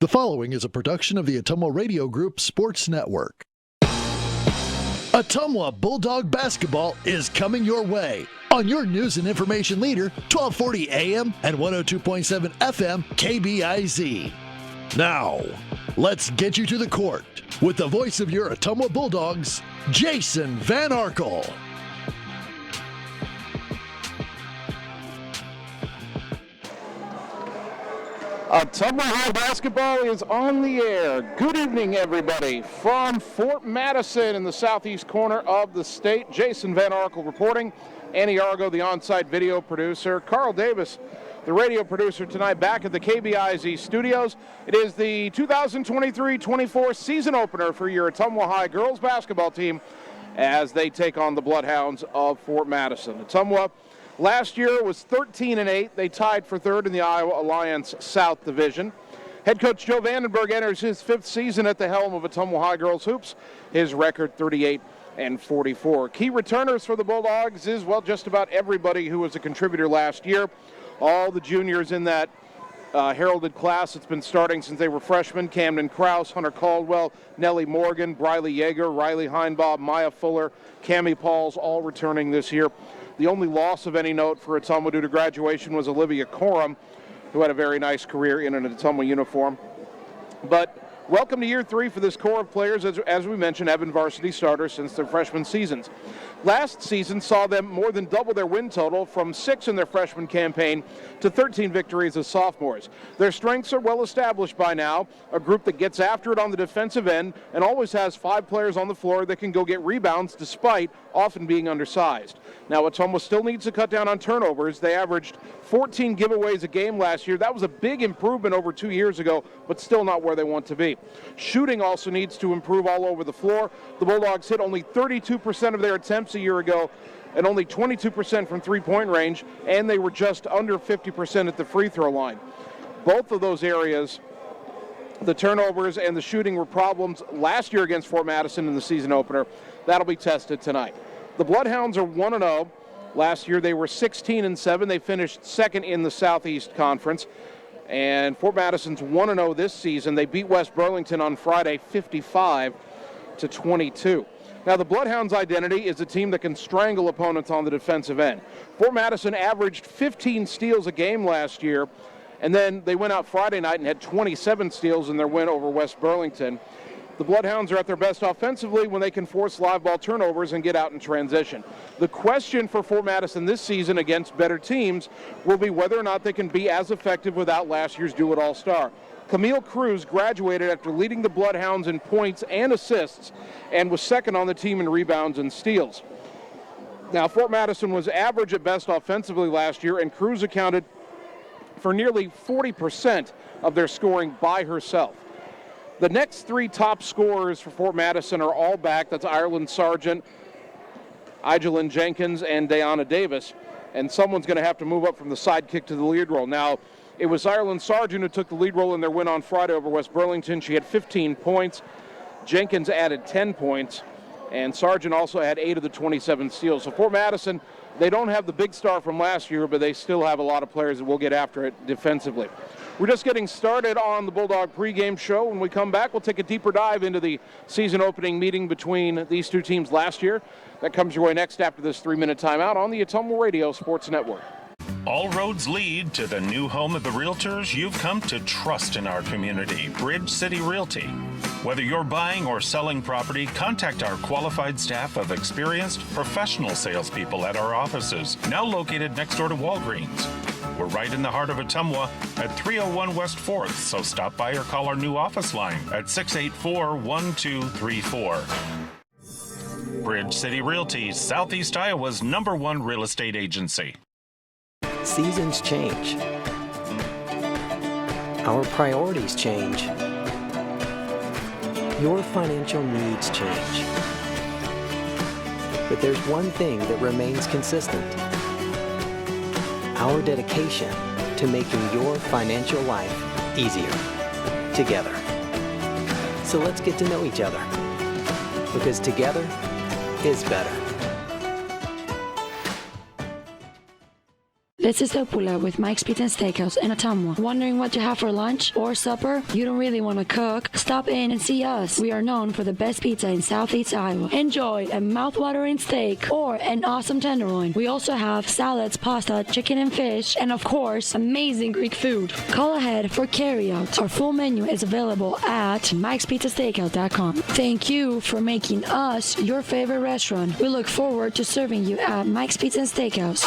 The following is a production of the Ottumwa Radio Group Sports Network. Ottumwa Bulldog basketball is coming your way on your news and information leader, 1240 AM and 102.7 FM KBIZ. Now, let's get you to the court with the voice of your Ottumwa Bulldogs, Jason Van Arkel. Ottumwa High basketball is on the air. Good evening, everybody. From Fort Madison in the southeast corner of the state, Jason Van Arkel reporting. Annie Argo, the on-site video producer. Carl Davis, the radio producer tonight, back at the KBIZ studios. It is the 2023-24 season opener for your Ottumwa High girls basketball team as they take on the Bloodhounds of Fort Madison. Ottumwa last year was 13-8. They tied for third in the Iowa Alliance South Division. Head coach Joe Vandenberg enters his fifth season at the helm of Ottumwa High girls hoops. His record 38-44. Key returners for the Bulldogs is, well, just about everybody who was a contributor last year. All the juniors in that heralded class that's been starting since they were freshmen: Camden Krause, Hunter Caldwell, Nellie Morgan, Briley Yeager, Riley Heinbaum, Maya Fuller, Cammie Pauls, all returning this year. The only loss of any note for Ottumwa due to graduation was Olivia Coram, who had a very nice career in an Ottumwa uniform. But welcome to year three for this core of players. As we mentioned, have been varsity starters since their freshman seasons. Last season saw them more than double their win total from 6 in their freshman campaign to 13 victories as sophomores. Their strengths are well established by now, a group that gets after it on the defensive end and always has 5 players on the floor that can go get rebounds despite often being undersized. Now, Ottumwa still needs to cut down on turnovers. They averaged 14 giveaways a game last year. That was a big improvement over 2 years ago, but still not where they want to be. Shooting also needs to improve all over the floor. The Bulldogs hit only 32% of their attempts a year ago and only 22% from three-point range, and they were just under 50% at the free throw line. Both of those areas, the turnovers and the shooting, were problems last year against Fort Madison in the season opener. That'll be tested tonight. The Bloodhounds are 1-0. Last year they were 16-7. They finished second in the Southeast Conference. And Fort Madison's 1-0 this season. They beat West Burlington on Friday 55-22. Now, the Bloodhounds' identity is a team that can strangle opponents on the defensive end. Fort Madison averaged 15 steals a game last year, and then they went out Friday night and had 27 steals in their win over West Burlington. The Bloodhounds are at their best offensively when they can force live ball turnovers and get out in transition. The question for Fort Madison this season against better teams will be whether or not they can be as effective without last year's do-it all-star. Camille Cruz graduated after leading the Bloodhounds in points and assists and was second on the team in rebounds and steals. Now, Fort Madison was average at best offensively last year, and Cruz accounted for nearly 40% of their scoring by herself. The next 3 top scorers for Fort Madison are all back. That's Ireland Sargent, Igelin Jenkins, and Dayana Davis. And someone's going to have to move up from the sidekick to the lead role. Now, it was Ireland Sargent who took the lead role in their win on Friday over West Burlington. She had 15 points. Jenkins added 10 points. And Sargent also had 8 of the 27 steals. So Fort Madison, they don't have the big star from last year, but they still have a lot of players that will get after it defensively. We're just getting started on the Bulldog pregame show. When we come back, we'll take a deeper dive into the season opening meeting between these two teams last year. That comes your way next after this 3-minute timeout on the Ottumwa Radio Sports Network. All roads lead to the new home of the realtors you've come to trust in our community, Bridge City Realty. Whether you're buying or selling property, contact our qualified staff of experienced professional salespeople at our offices, now located next door to Walgreens. We're right in the heart of Ottumwa at 301 West 4th, so stop by or call our new office line at 684-1234. Bridge City Realty, Southeast Iowa's #1 real estate agency. Seasons change. Our priorities change. Your financial needs change. But there's one thing that remains consistent: our dedication to making your financial life easier together. So let's get to know each other, because together is better. This is Opula with Mike's Pizza and Steakhouse in Ottumwa. Wondering what to have for lunch or supper? You don't really want to cook? Stop in and see us. We are known for the best pizza in Southeast Iowa. Enjoy a mouth-watering steak or an awesome tenderloin. We also have salads, pasta, chicken and fish, and of course, amazing Greek food. Call ahead for carryout. Our full menu is available at Mike'sPizzaSteakhouse.com. Thank you for making us your favorite restaurant. We look forward to serving you at Mike's Pizza and Steakhouse.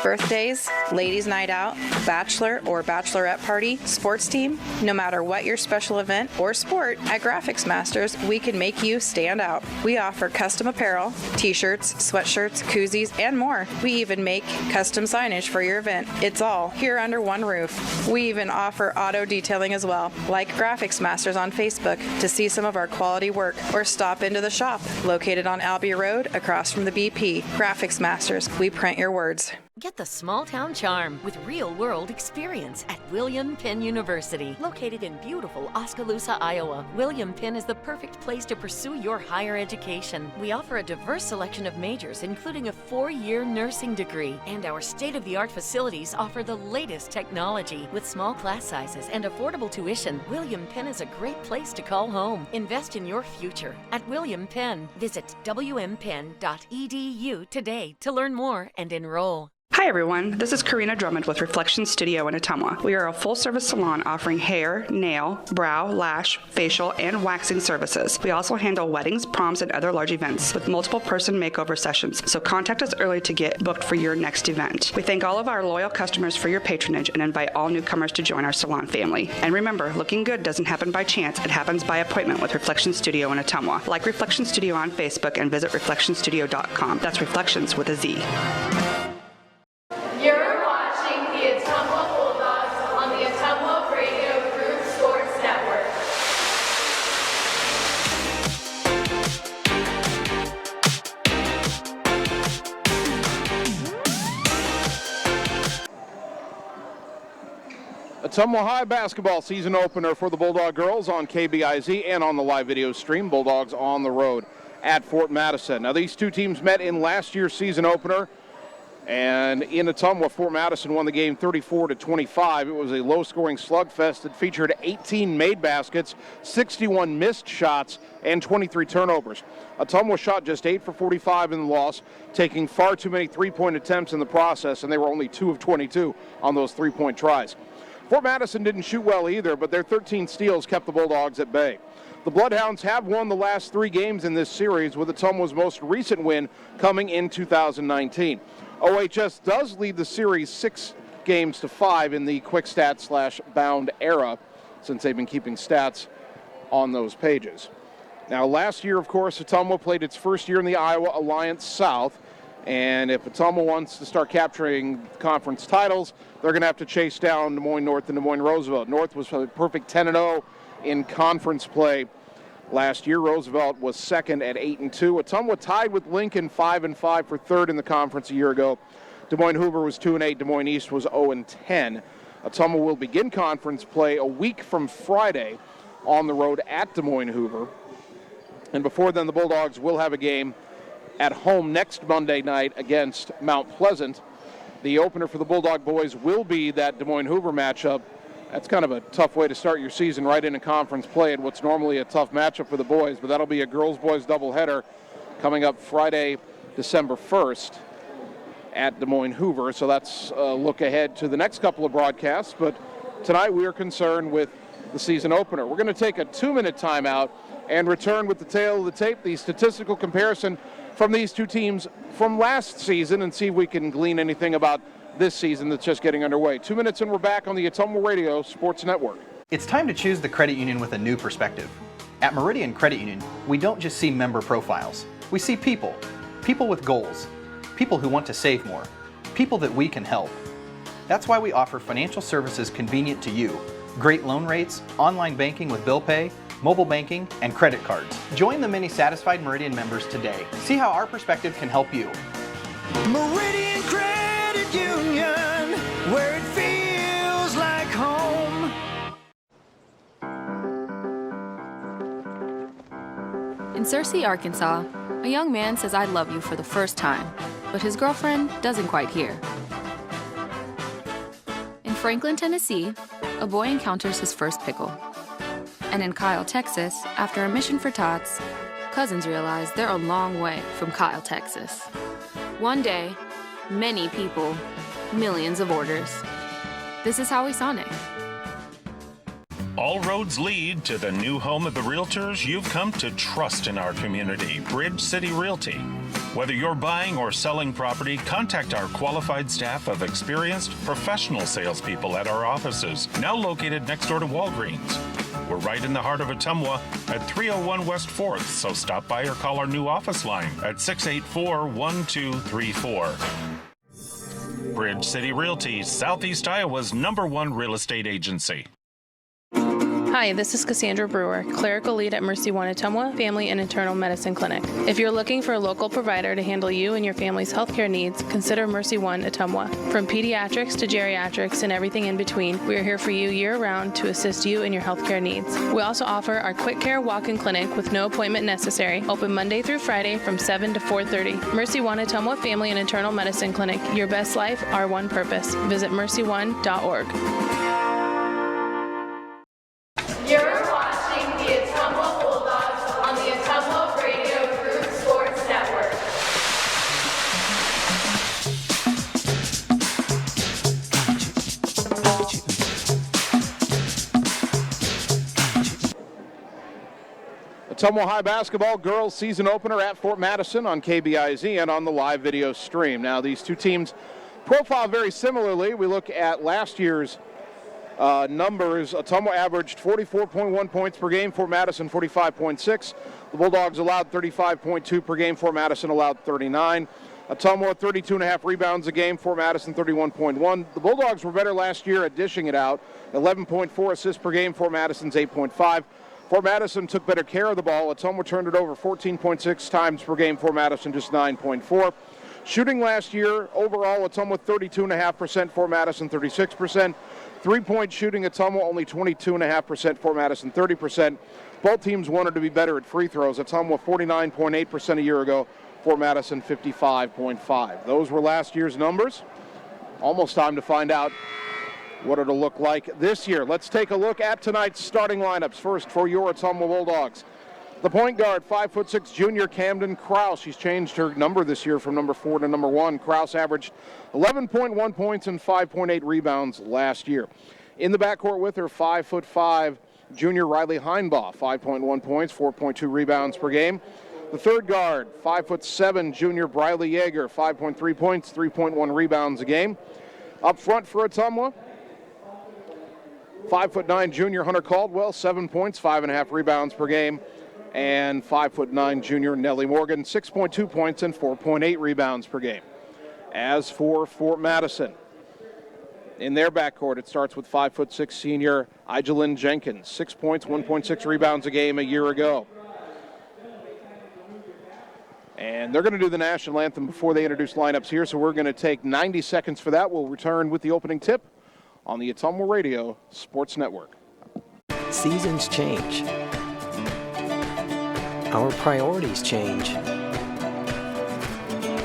Birthdays, ladies' night out, bachelor or bachelorette party, sports team, no matter what your special event or sport, at Graphics Masters, we can make you stand out. We offer custom apparel, t-shirts, sweatshirts, koozies, and more. We even make custom signage for your event. It's all here under one roof. We even offer auto detailing as well. Like Graphics Masters on Facebook to see some of our quality work, or stop into the shop located on Albee Road across from the BP. Graphics Masters, we print your words. Get the small town charm with real-world experience at William Penn University. Located in beautiful Oskaloosa, Iowa, William Penn is the perfect place to pursue your higher education. We offer a diverse selection of majors, including a 4-year nursing degree. And our state-of-the-art facilities offer the latest technology. With small class sizes and affordable tuition, William Penn is a great place to call home. Invest in your future at William Penn. Visit wmpenn.edu today to learn more and enroll. Hi everyone, this is Karina Drummond with Reflection Studio in Ottumwa. We are a full-service salon offering hair, nail, brow, lash, facial, and waxing services. We also handle weddings, proms, and other large events with multiple person makeover sessions, so contact us early to get booked for your next event. We thank all of our loyal customers for your patronage and invite all newcomers to join our salon family. And remember, looking good doesn't happen by chance, it happens by appointment with Reflection Studio in Ottumwa. Like Reflection Studio on Facebook and visit reflectionstudio.com. That's Reflections with a Z. You're watching the Ottumwa Bulldogs on the Ottumwa Radio Group Sports Network. Ottumwa High basketball season opener for the Bulldog girls on KBIZ and on the live video stream. Bulldogs on the road at Fort Madison. Now, these two teams met in last year's season opener. And in Ottumwa, Fort Madison won the game 34-25. It was a low-scoring slugfest that featured 18 made baskets, 61 missed shots, and 23 turnovers. Ottumwa shot just 8 for 45 in the loss, taking far too many three-point attempts in the process, and they were only 2 of 22 on those three-point tries. Fort Madison didn't shoot well either, but their 13 steals kept the Bulldogs at bay. The Bloodhounds have won the last 3 games in this series, with Ottumwa's most recent win coming in 2019. OHS does lead the series 6-5 in the quick stats / bound era, since they've been keeping stats on those pages. Now, last year, of course, Ottumwa played its first year in the Iowa Alliance South, and if Ottumwa wants to start capturing conference titles, they're going to have to chase down Des Moines North and Des Moines Roosevelt. North was a perfect 10-0 in conference play last year. Roosevelt was second at 8-2. Ottumwa tied with Lincoln 5-5 for third in the conference a year ago. Des Moines Hoover was 2-8. Des Moines East was 0-10. Ottumwa will begin conference play a week from Friday on the road at Des Moines Hoover. And before then, the Bulldogs will have a game at home next Monday night against Mount Pleasant. The opener for the Bulldog boys will be that Des Moines Hoover matchup. That's kind of a tough way to start your season, right into conference play, and what's normally a tough matchup for the boys, but that'll be a girls-boys doubleheader coming up Friday, December 1st at Des Moines Hoover. So that's a look ahead to the next couple of broadcasts, but tonight we are concerned with the season opener. We're going to take a 2-minute timeout and return with the tail of the tape, the statistical comparison from these two teams from last season, and see if we can glean anything about this season that's just getting underway. 2 minutes and we're back on the Ottumwa Radio Sports Network. It's time to choose the credit union with a new perspective. At Meridian Credit Union, we don't just see member profiles. We see people. People with goals. People who want to save more. People that we can help. That's why we offer financial services convenient to you. Great loan rates, online banking with bill pay, mobile banking, and credit cards. Join the many satisfied Meridian members today. See how our perspective can help you. Meridian Credit Union, where it feels like home. In Searcy, Arkansas, a young man says I love you for the first time. but his girlfriend doesn't quite hear. In Franklin, Tennessee, a boy encounters his first pickle. And in Kyle, Texas, after a mission for tots, cousins realize they're a long way from Kyle, Texas. One day, many people, millions of orders. This is Howie Sonic. All roads lead to the new home of the realtors you've come to trust in our community, Bridge City Realty. Whether you're buying or selling property, contact our qualified staff of experienced professional salespeople at our offices, now located next door to Walgreens. We're right in the heart of Ottumwa at 301 West 4th, so stop by or call our new office line at 684-1234. Bridge City Realty, Southeast Iowa's #1 real estate agency. Hi, this is Cassandra Brewer, clerical lead at Mercy One Ottumwa Family and Internal Medicine Clinic. If you're looking for a local provider to handle you and your family's healthcare needs, consider Mercy One Ottumwa. From pediatrics to geriatrics and everything in between, we are here for you year-round to assist you in your healthcare needs. We also offer our quick care walk-in clinic with no appointment necessary, open Monday through Friday from 7 to 4:30. Mercy One Ottumwa Family and Internal Medicine Clinic. Your best life, our one purpose. Visit mercyone.org. You're watching the Ottumwa Bulldogs on the Ottumwa Radio Group Sports Network. Ottumwa High basketball girls season opener at Fort Madison on KBIZ and on the live video stream. Now these two teams profile very similarly. We look at last year's numbers. Ottumwa averaged 44.1 points per game, Fort Madison 45.6. The Bulldogs allowed 35.2 per game, Fort Madison allowed 39. Ottumwa 32.5 rebounds a game, Fort Madison 31.1. The Bulldogs were better last year at dishing it out, 11.4 assists per game, Fort Madison's 8.5. Fort Madison took better care of the ball. Ottumwa turned it over 14.6 times per game, Fort Madison just 9.4. Shooting last year, overall, Ottumwa 32.5%, Fort Madison 36%. Three-point shooting, Ottumwa only 22.5%, Fort Madison 30%. Both teams wanted to be better at free throws. Ottumwa 49.8% a year ago, Fort Madison 55.5%. Those were last year's numbers. Almost time to find out what it'll look like this year. Let's take a look at tonight's starting lineups. First, for your Ottumwa Bulldogs, the point guard, 5'6" junior Camden Kraus. She's changed her number this year from number 4 to number 1. Kraus averaged 11.1 points and 5.8 rebounds last year. In the backcourt with her, 5'5" junior Riley Heinbaugh, 5.1 points, 4.2 rebounds per game. The third guard, 5'7" junior Briley Yeager, 5.3 points, 3.1 rebounds a game. Up front for Ottumwa, 5'9" junior Hunter Caldwell, 7 points, 5.5 rebounds per game. And 5'9" junior Nellie Morgan, 6.2 points and 4.8 rebounds per game. As for Fort Madison, in their backcourt, it starts with 5'6" senior Igelin Jenkins, 6 points, 1.6 rebounds a game a year ago. And they're going to do the national anthem before they introduce lineups here, so we're going to take 90 seconds for that. We'll return with the opening tip on the Ottumwa Radio Sports Network. Seasons change. Our priorities change.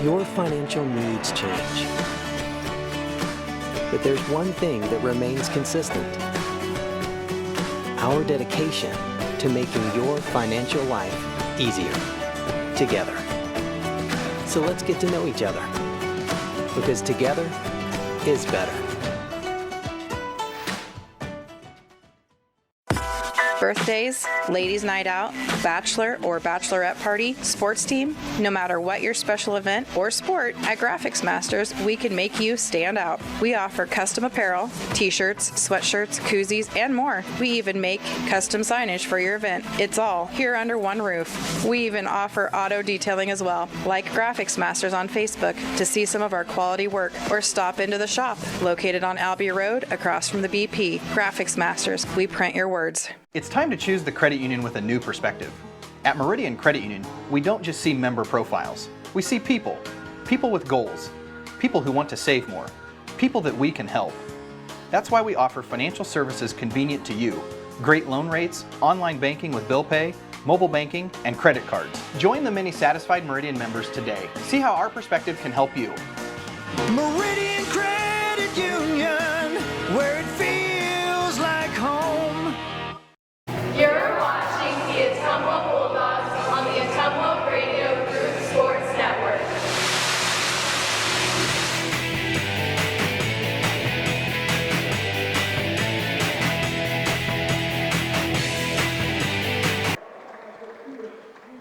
Your financial needs change. But there's one thing that remains consistent. Our dedication to making your financial life easier together. So let's get to know each other, because together is better. Birthdays, ladies' night out, bachelor or bachelorette party, sports team, no matter what your special event or sport, at Graphics Masters, we can make you stand out. We offer custom apparel, t-shirts, sweatshirts, koozies, and more. We even make custom signage for your event. It's all here under one roof. We even offer auto detailing as well. Like Graphics Masters on Facebook to see some of our quality work, or stop into the shop located on Albee Road across from the BP. Graphics Masters, we print your words. It's time to choose the credit union with a new perspective. At Meridian Credit Union, we don't just see member profiles. We see people. People with goals. People who want to save more. People that we can help. That's why we offer financial services convenient to you. Great loan rates, online banking with bill pay, mobile banking, and credit cards. Join the many satisfied Meridian members today. See how our perspective can help you. Meridian Credit Union, where it feels like home. You're watching the Ottumwa Bulldogs on the Ottumwa Radio Group Sports Network.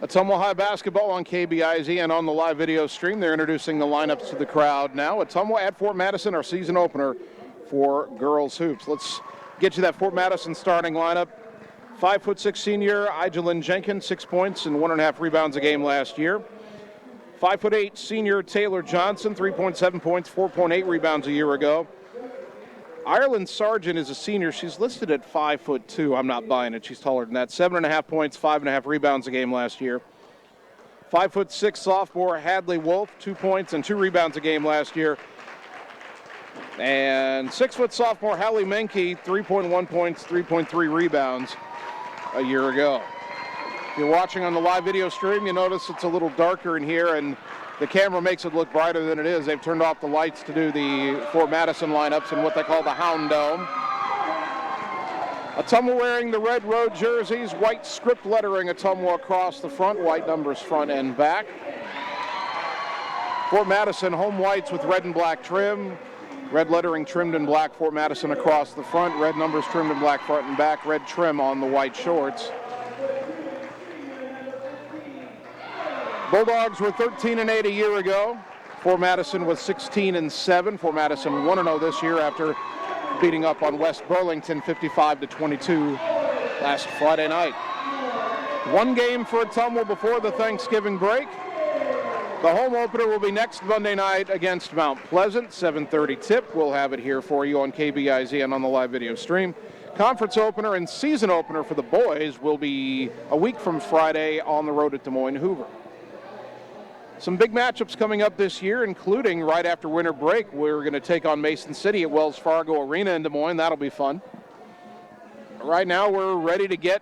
Ottumwa High basketball on KBIZ and on the live video stream. They're introducing the lineups to the crowd now. Ottumwa at Fort Madison, our season opener for girls hoops. Let's get you that Fort Madison starting lineup. 5'6" senior Igelin Jenkins, 6 points and 1.5 rebounds a game last year. 5'8" senior Taylor Johnson, 3.7 points, 4.8 rebounds a year ago. Ireland Sargent is a senior. She's listed at 5'2". I'm not buying it. She's taller than that. 7.5 points, 5.5 rebounds a game last year. 5'6" sophomore Hadley Wolf, 2 points and 2 rebounds a game last year. And 6' sophomore Hallie Menke, 3.1 points, 3.3 rebounds a year ago. If you're watching on the live video stream, you notice it's a little darker in here, and the camera makes it look brighter than it is. They've turned off the lights to do the Fort Madison lineups in what they call the Hound Dome. Ottumwa wearing the red road jerseys, white script lettering Ottumwa across the front, white numbers front and back. Fort Madison home whites with red and black trim, red lettering trimmed in black Fort Madison across the front, red numbers trimmed in black front and back, red trim on the white shorts. Bulldogs were 13-8 a year ago. Fort Madison was 16-7. Fort Madison 1-0 this year after beating up on West Burlington 55-22 last Friday night. One game for Ottumwa before the Thanksgiving break. The home opener will be next Monday night against Mount Pleasant, 7:30 tip. We'll have it here for you on KBIZ and on the live video stream. Conference opener and season opener for the boys will be a week from Friday on the road at Des Moines Hoover. Some big matchups coming up this year, including right after winter break. We're going to take on Mason City at Wells Fargo Arena in Des Moines. That'll be fun. Right now, we're ready to get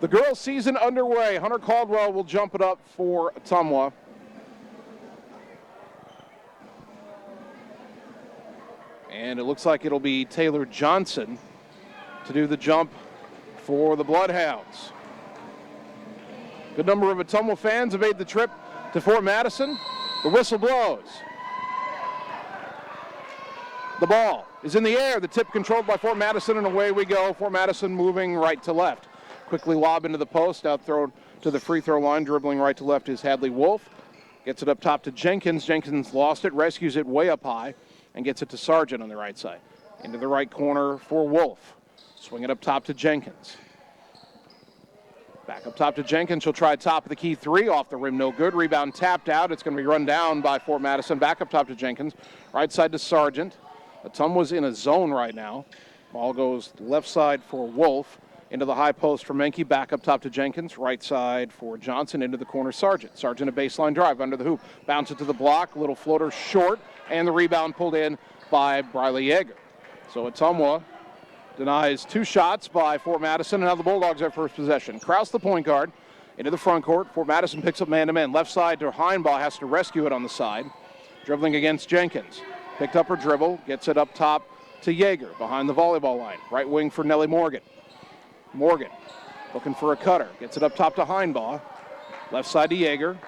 the girls' season underway. Hunter Caldwell will jump it up for Ottumwa. And it looks like it'll be Taylor Johnson to do the jump for the Bloodhounds. Good number of Ottumwa fans have made the trip to Fort Madison. The whistle blows. The ball is in the air. The tip controlled by Fort Madison, and away we go. Fort Madison moving right to left. Quickly lob into the post, out throw to the free throw line. Dribbling right to left is Hadley Wolf. Gets it up top to Jenkins. Jenkins lost it, rescues it way up high, and gets it to Sargent on the right side. Into the right corner for Wolf. Swing it up top to Jenkins. Back up top to Jenkins. She'll try top of the key three. Off the rim, no good. Rebound tapped out. It's going to be run down by Fort Madison. Back up top to Jenkins. Right side to Sargent. Ottumwa's in a zone right now. Ball goes left side for Wolf. Into the high post for Menke. Back up top to Jenkins. Right side for Johnson. Into the corner, Sargent. Sargent a baseline drive under the hoop. Bounce it to the block. Little floater short. And the rebound pulled in by Briley Yeager. So Ottumwa denies 2 shots by Fort Madison, and now the Bulldogs have first possession. Kraus, the point guard, into the front court. Fort Madison picks up man-to-man. Left side to Heinbaugh, has to rescue it on the side. Dribbling against Jenkins. Picked up her dribble, gets it up top to Yeager, behind the volleyball line. Right wing for Nellie Morgan. Morgan looking for a cutter. Gets it up top to Heinbaugh. Left side to Yeager.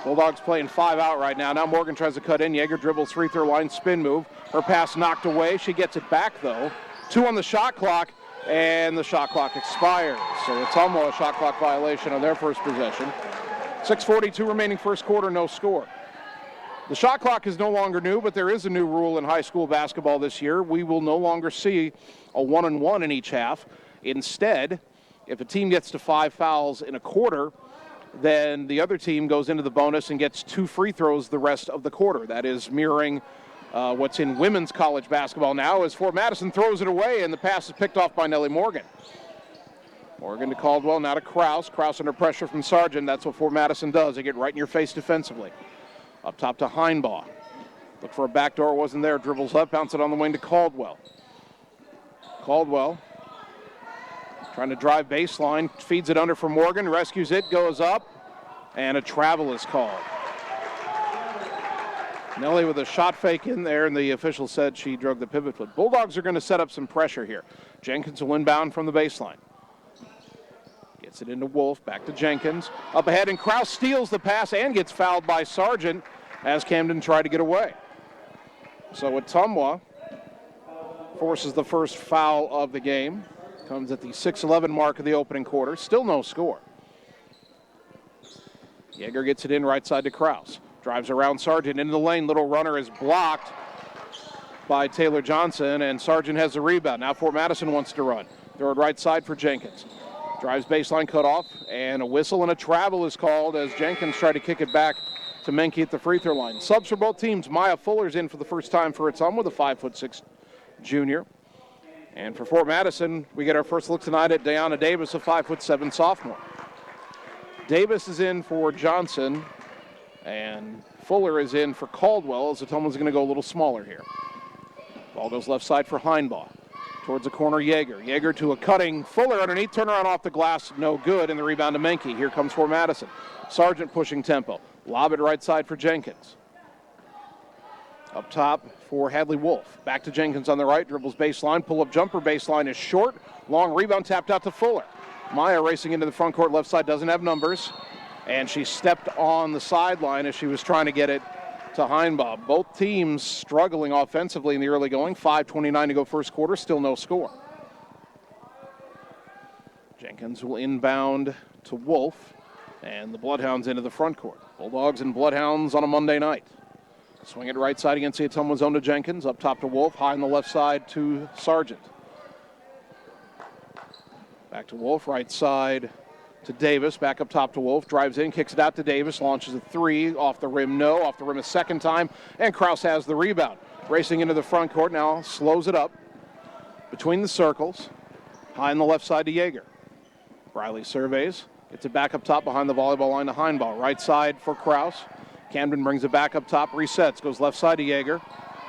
Bulldogs playing 5 out right now. Now Morgan tries to cut in. Yeager dribbles free throw line, spin move. Her pass knocked away. She gets it back, though. 2 on the shot clock, and the shot clock expires. So Ottumwa a shot clock violation on their first possession. 6:42 remaining first quarter, no score. The shot clock is no longer new, but there is a new rule in high school basketball this year. We will no longer see a 1-and-1 in each half. Instead, if a team gets to 5 fouls in a quarter, then the other team goes into the bonus and gets 2 free throws the rest of the quarter. That is mirroring what's in women's college basketball now, as Fort Madison throws it away, and the pass is picked off by Nellie Morgan. Morgan to Caldwell, now to Kraus. Kraus under pressure from Sargent. That's what Fort Madison does. They get right in your face defensively. Up top to Heinbaugh. Look for a backdoor, wasn't there. Dribbles up, bounce it on the wing to Caldwell. Caldwell Trying to drive baseline, feeds it under for Morgan, rescues it, goes up, and a travel is called. Nelly with a shot fake in there, and the official said she drug the pivot foot. Bulldogs are going to set up some pressure here. Jenkins will inbound from the baseline. Gets it into Wolf, back to Jenkins. Up ahead, and Kraus steals the pass and gets fouled by Sargent as Camden tried to get away. So Ottumwa forces the first foul of the game. Comes at the 6:11 mark of the opening quarter. Still no score. Yeager gets it in right side to Kraus. Drives around Sargent into the lane. Little runner is blocked by Taylor Johnson, and Sargent has the rebound. Now Fort Madison wants to run. Throw it right side for Jenkins. Drives baseline, cut off, and a whistle and a travel is called as Jenkins tried to kick it back to Menke at the free throw line. Subs for both teams. Maya Fuller's in for the first time for Ottumwa, the 5'6" junior. And for Fort Madison, we get our first look tonight at Diana Davis, a 5'7" sophomore. Davis is in for Johnson, and Fuller is in for Caldwell, as Ottumwa's going to go a little smaller here. Ball goes left side for Heinbaugh. Towards the corner, Yeager. Yeager to a cutting. Fuller underneath, turnaround off the glass, no good, and the rebound to Menke. Here comes Fort Madison. Sargent pushing tempo. Lob it right side for Jenkins. Up top for Hadley Wolf. Back to Jenkins on the right, dribbles baseline, pull-up jumper baseline is short. Long rebound tapped out to Fuller. Maya racing into the front court, left side, doesn't have numbers. And she stepped on the sideline as she was trying to get it to Heinbaugh. Both teams struggling offensively in the early going. 5:29 to go first quarter, still no score. Jenkins will inbound to Wolf, and the Bloodhounds into the front court. Bulldogs and Bloodhounds on a Monday night. Swing it right side against the Ottumwa zone to Jenkins. Up top to Wolf. High on the left side to Sargent. Back to Wolf. Right side to Davis. Back up top to Wolf. Drives in. Kicks it out to Davis. Launches a three. Off the rim. No. Off the rim a second time. And Kraus has the rebound. Racing into the front court now. Slows it up. Between the circles. High on the left side to Yeager. Riley surveys. Gets it back up top behind the volleyball line to Heinbaugh. Right side for Kraus. Camden brings it back up top, resets, goes left side to Yeager.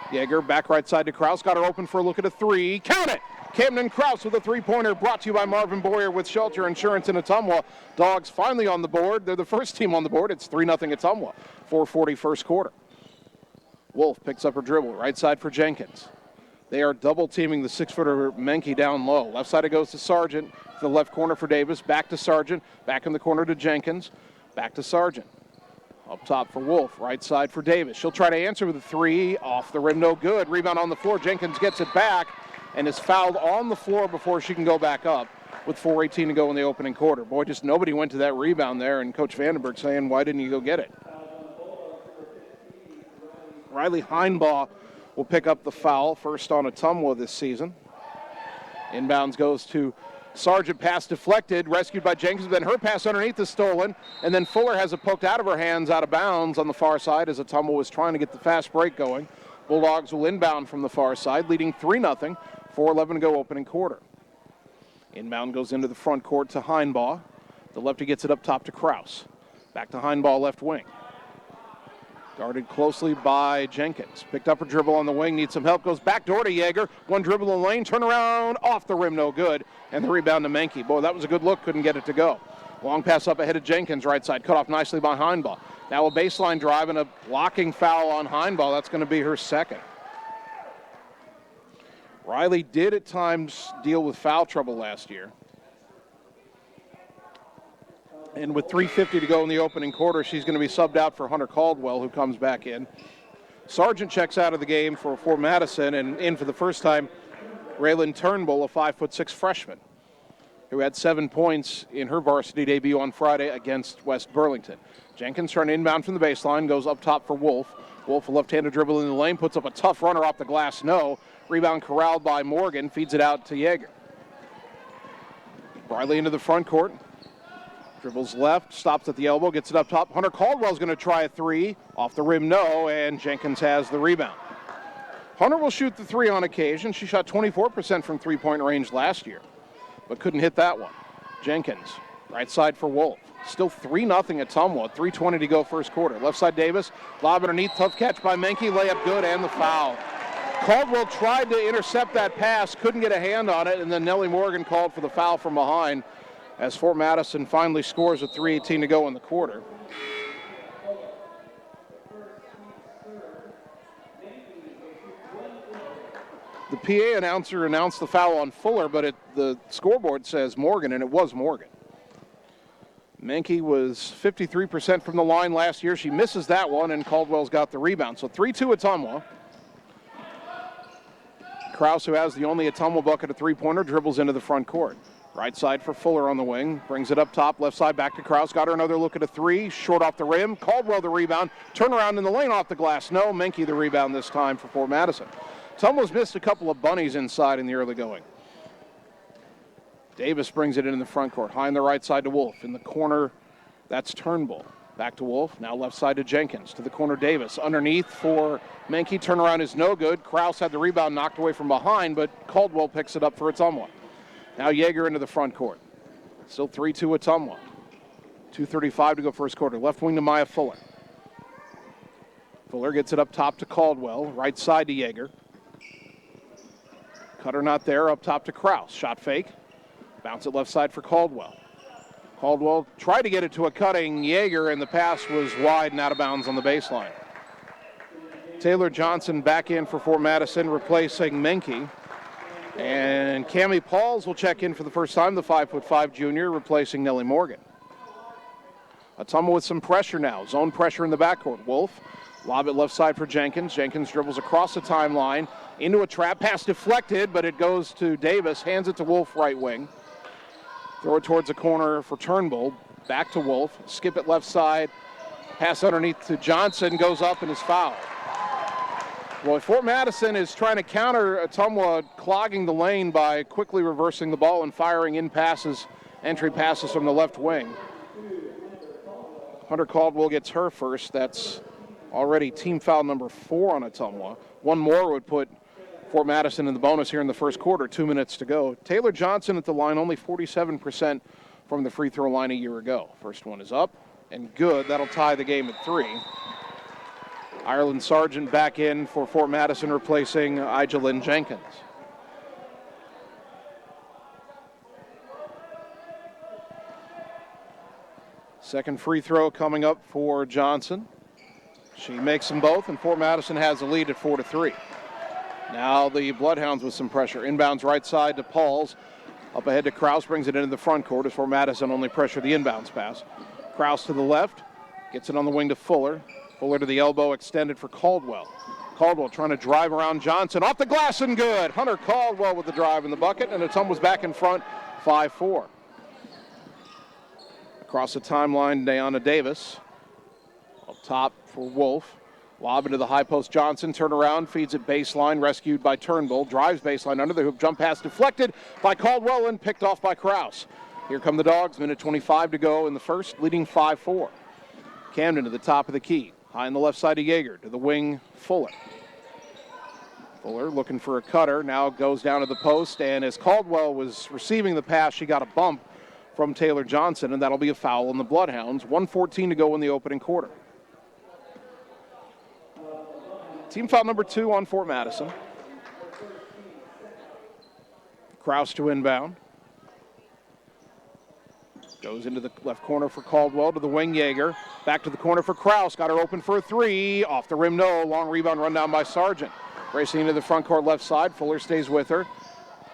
Yeager back right side to Kraus, got her open for a look at a three. Count it! Camden Kraus with a three-pointer, brought to you by Marvin Boyer with Shelter Insurance in Ottumwa. Dogs finally on the board. They're the first team on the board. It's 3-0 Ottumwa. 4:40 first quarter. Wolf picks up her dribble, right side for Jenkins. They are double-teaming the 6-footer Menke down low. Left side it goes to Sargent, to the left corner for Davis, back to Sargent, back in the corner to Jenkins, back to Sargent. Up top for Wolf, right side for Davis. She'll try to answer with a three, off the rim, no good. Rebound on the floor, Jenkins gets it back and is fouled on the floor before she can go back up with 4:18 to go in the opening quarter. Boy, just nobody went to that rebound there, and Coach Vandenberg saying, why didn't you go get it? Riley Heinbaugh will pick up the foul, first on Ottumwa this season. Inbounds goes to Sargent, pass deflected, rescued by Jenkins, then her pass underneath is stolen, and then Fuller has it poked out of her hands, out of bounds on the far side as Ottumwa was trying to get the fast break going. Bulldogs will inbound from the far side, leading 3-0, 4:11 to go opening quarter. Inbound goes into the front court to Heinbaugh. The lefty gets it up top to Kraus. Back to Heinbaugh, left wing. Guarded closely by Jenkins. Picked up her dribble on the wing, needs some help, goes back door to Yeager. One dribble in the lane, turn around, off the rim, no good. And the rebound to Menke. Boy, that was a good look, couldn't get it to go. Long pass up ahead of Jenkins, right side, cut off nicely by Heinbaugh. Now a baseline drive and a blocking foul on Heinbaugh. That's going to be her second. Riley did at times deal with foul trouble last year. And with 3:50 to go in the opening quarter, she's going to be subbed out for Hunter Caldwell, who comes back in. Sargent checks out of the game for Fort Madison, and in for the first time, Raylan Turnbull, a 5'6" freshman, who had 7 points in her varsity debut on Friday against West Burlington. Jenkins trying to inbound from the baseline, goes up top for Wolf. Wolf, a left-handed dribble in the lane, puts up a tough runner off the glass, no. Rebound corralled by Morgan, feeds it out to Yeager. Riley into the front court. Dribbles left, stops at the elbow, gets it up top. Hunter Caldwell's going to try a three. Off the rim, no, and Jenkins has the rebound. Hunter will shoot the three on occasion. She shot 24% from three-point range last year, but couldn't hit that one. Jenkins, right side for Wolf. Still 3-0 Ottumwa, 3:20 to go first quarter. Left side Davis, lob underneath, tough catch by Menke, layup good, and the foul. Caldwell tried to intercept that pass, couldn't get a hand on it, and then Nellie Morgan called for the foul from behind as Fort Madison finally scores with 3:18 to go in the quarter. The PA announcer announced the foul on Fuller, but the scoreboard says Morgan, and it was Morgan. Menke was 53% from the line last year. She misses that one, and Caldwell's got the rebound. So 3-2 Ottumwa. Krause, who has the only Ottumwa bucket, a three-pointer, dribbles into the front court. Right side for Fuller on the wing. Brings it up top, left side back to Krause. Got her another look at a three. Short off the rim. Caldwell the rebound. Turnaround in the lane off the glass. No, Menke the rebound this time for Fort Madison. Ottumwa's missed a couple of bunnies inside in the early going. Davis brings it in the front court. High on the right side to Wolf. In the corner, that's Turnbull. Back to Wolf. Now left side to Jenkins. To the corner, Davis. Underneath for Menke. Turnaround is no good. Krause had the rebound knocked away from behind, but Caldwell picks it up for Ottumwa. Now Yeager into the front court. Still 3-2 Ottumwa. 2:35 to go first quarter. Left wing to Maya Fuller. Fuller gets it up top to Caldwell. Right side to Yeager. Cutter not there. Up top to Krause. Shot fake. Bounce it left side for Caldwell. Caldwell tried to get it to a cutting Yeager, and the pass was wide and out of bounds on the baseline. Taylor Johnson back in for Fort Madison, replacing Menke. And Cammie Pauls will check in for the first time, the 5'5" junior, replacing Nellie Morgan. Ottumwa with some pressure now. Zone pressure in the backcourt. Wolf, lob it left side for Jenkins. Jenkins dribbles across the timeline into a trap. Pass deflected, but it goes to Davis. Hands it to Wolf, right wing. Throw it towards the corner for Turnbull. Back to Wolf. Skip it left side. Pass underneath to Johnson. Goes up and is fouled. Well, Fort Madison is trying to counter Ottumwa clogging the lane by quickly reversing the ball and firing in passes, entry passes from the left wing. Hunter Caldwell gets her first. That's already team foul number 4 on Ottumwa. One more would put Fort Madison in the bonus here in the first quarter. 2 minutes to go. Taylor Johnson at the line, only 47% from the free throw line a year ago. First one is up and good. That'll tie the game at 3. Ireland Sargent back in for Fort Madison, replacing Ijalyn Jenkins. Second free throw coming up for Johnson. She makes them both, and Fort Madison has a lead at 4-3. Now the Bloodhounds with some pressure. Inbounds right side to Pauls. Up ahead to Krause, brings it into the front court as Fort Madison only pressure the inbounds pass. Krause to the left, gets it on the wing to Fuller. Fuller to the elbow, extended for Caldwell. Caldwell trying to drive around Johnson. Off the glass and good. Hunter Caldwell with the drive in the bucket, and Ottumwa's back in front, 5-4. Across the timeline, Diana Davis. Up top for Wolf. Lob into the high post, Johnson. Turn around, feeds it baseline, rescued by Turnbull. Drives baseline under the hoop. Jump pass deflected by Caldwell and picked off by Krause. Here come the Dogs. Minute 25 to go in the first, leading 5-4. Camden to the top of the key. High on the left side of Yeager. To the wing, Fuller. Fuller looking for a cutter. Now goes down to the post. And as Caldwell was receiving the pass, she got a bump from Taylor Johnson. And that'll be a foul on the Bloodhounds. 1:14 to go in the opening quarter. Team foul number 2 on Fort Madison. Krause to inbound. Goes into the left corner for Caldwell, to the wing, Yeager. Back to the corner for Krause. Got her open for a 3. Off the rim, no. Long rebound run down by Sargent. Racing into the front court left side. Fuller stays with her.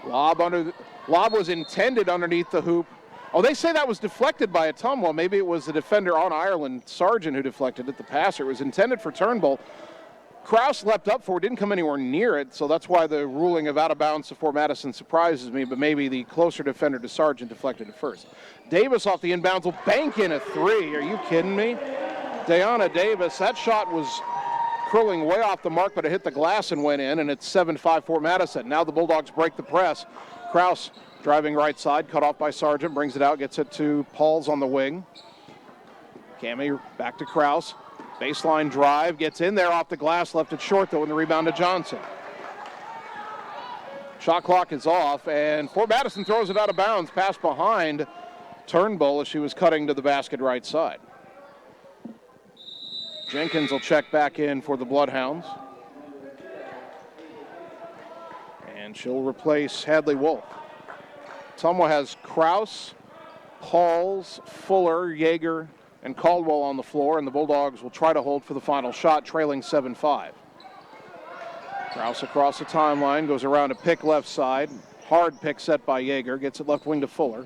Lob was intended underneath the hoop. Oh, they say that was deflected by Ottumwa. Maybe it was the defender on Ireland, Sargent, who deflected it. The passer. It was intended for Turnbull. Krause leapt up for it, didn't come anywhere near it, so that's why the ruling of out of bounds to Fort Madison surprises me, but maybe the closer defender to Sargent deflected it first. Davis off the inbounds will bank in a 3. Are you kidding me? Diana Davis, that shot was curling way off the mark, but it hit the glass and went in, and it's 7-5 Fort Madison. Now the Bulldogs break the press. Krause driving right side, cut off by Sargent, brings it out, gets it to Pauls on the wing. Cammie back to Krause. Baseline drive, gets in there off the glass, left it short though, and the rebound to Johnson. Shot clock is off, and Fort Madison throws it out of bounds, pass behind Turnbull as she was cutting to the basket right side. Jenkins will check back in for the Bloodhounds. And she'll replace Hadley Wolf. Ottumwa has Kraus, Pauls, Fuller, Yeager, and Caldwell on the floor, and the Bulldogs will try to hold for the final shot, trailing 7-5. Kraus across the timeline, goes around a pick left side. Hard pick set by Yeager, gets it left wing to Fuller.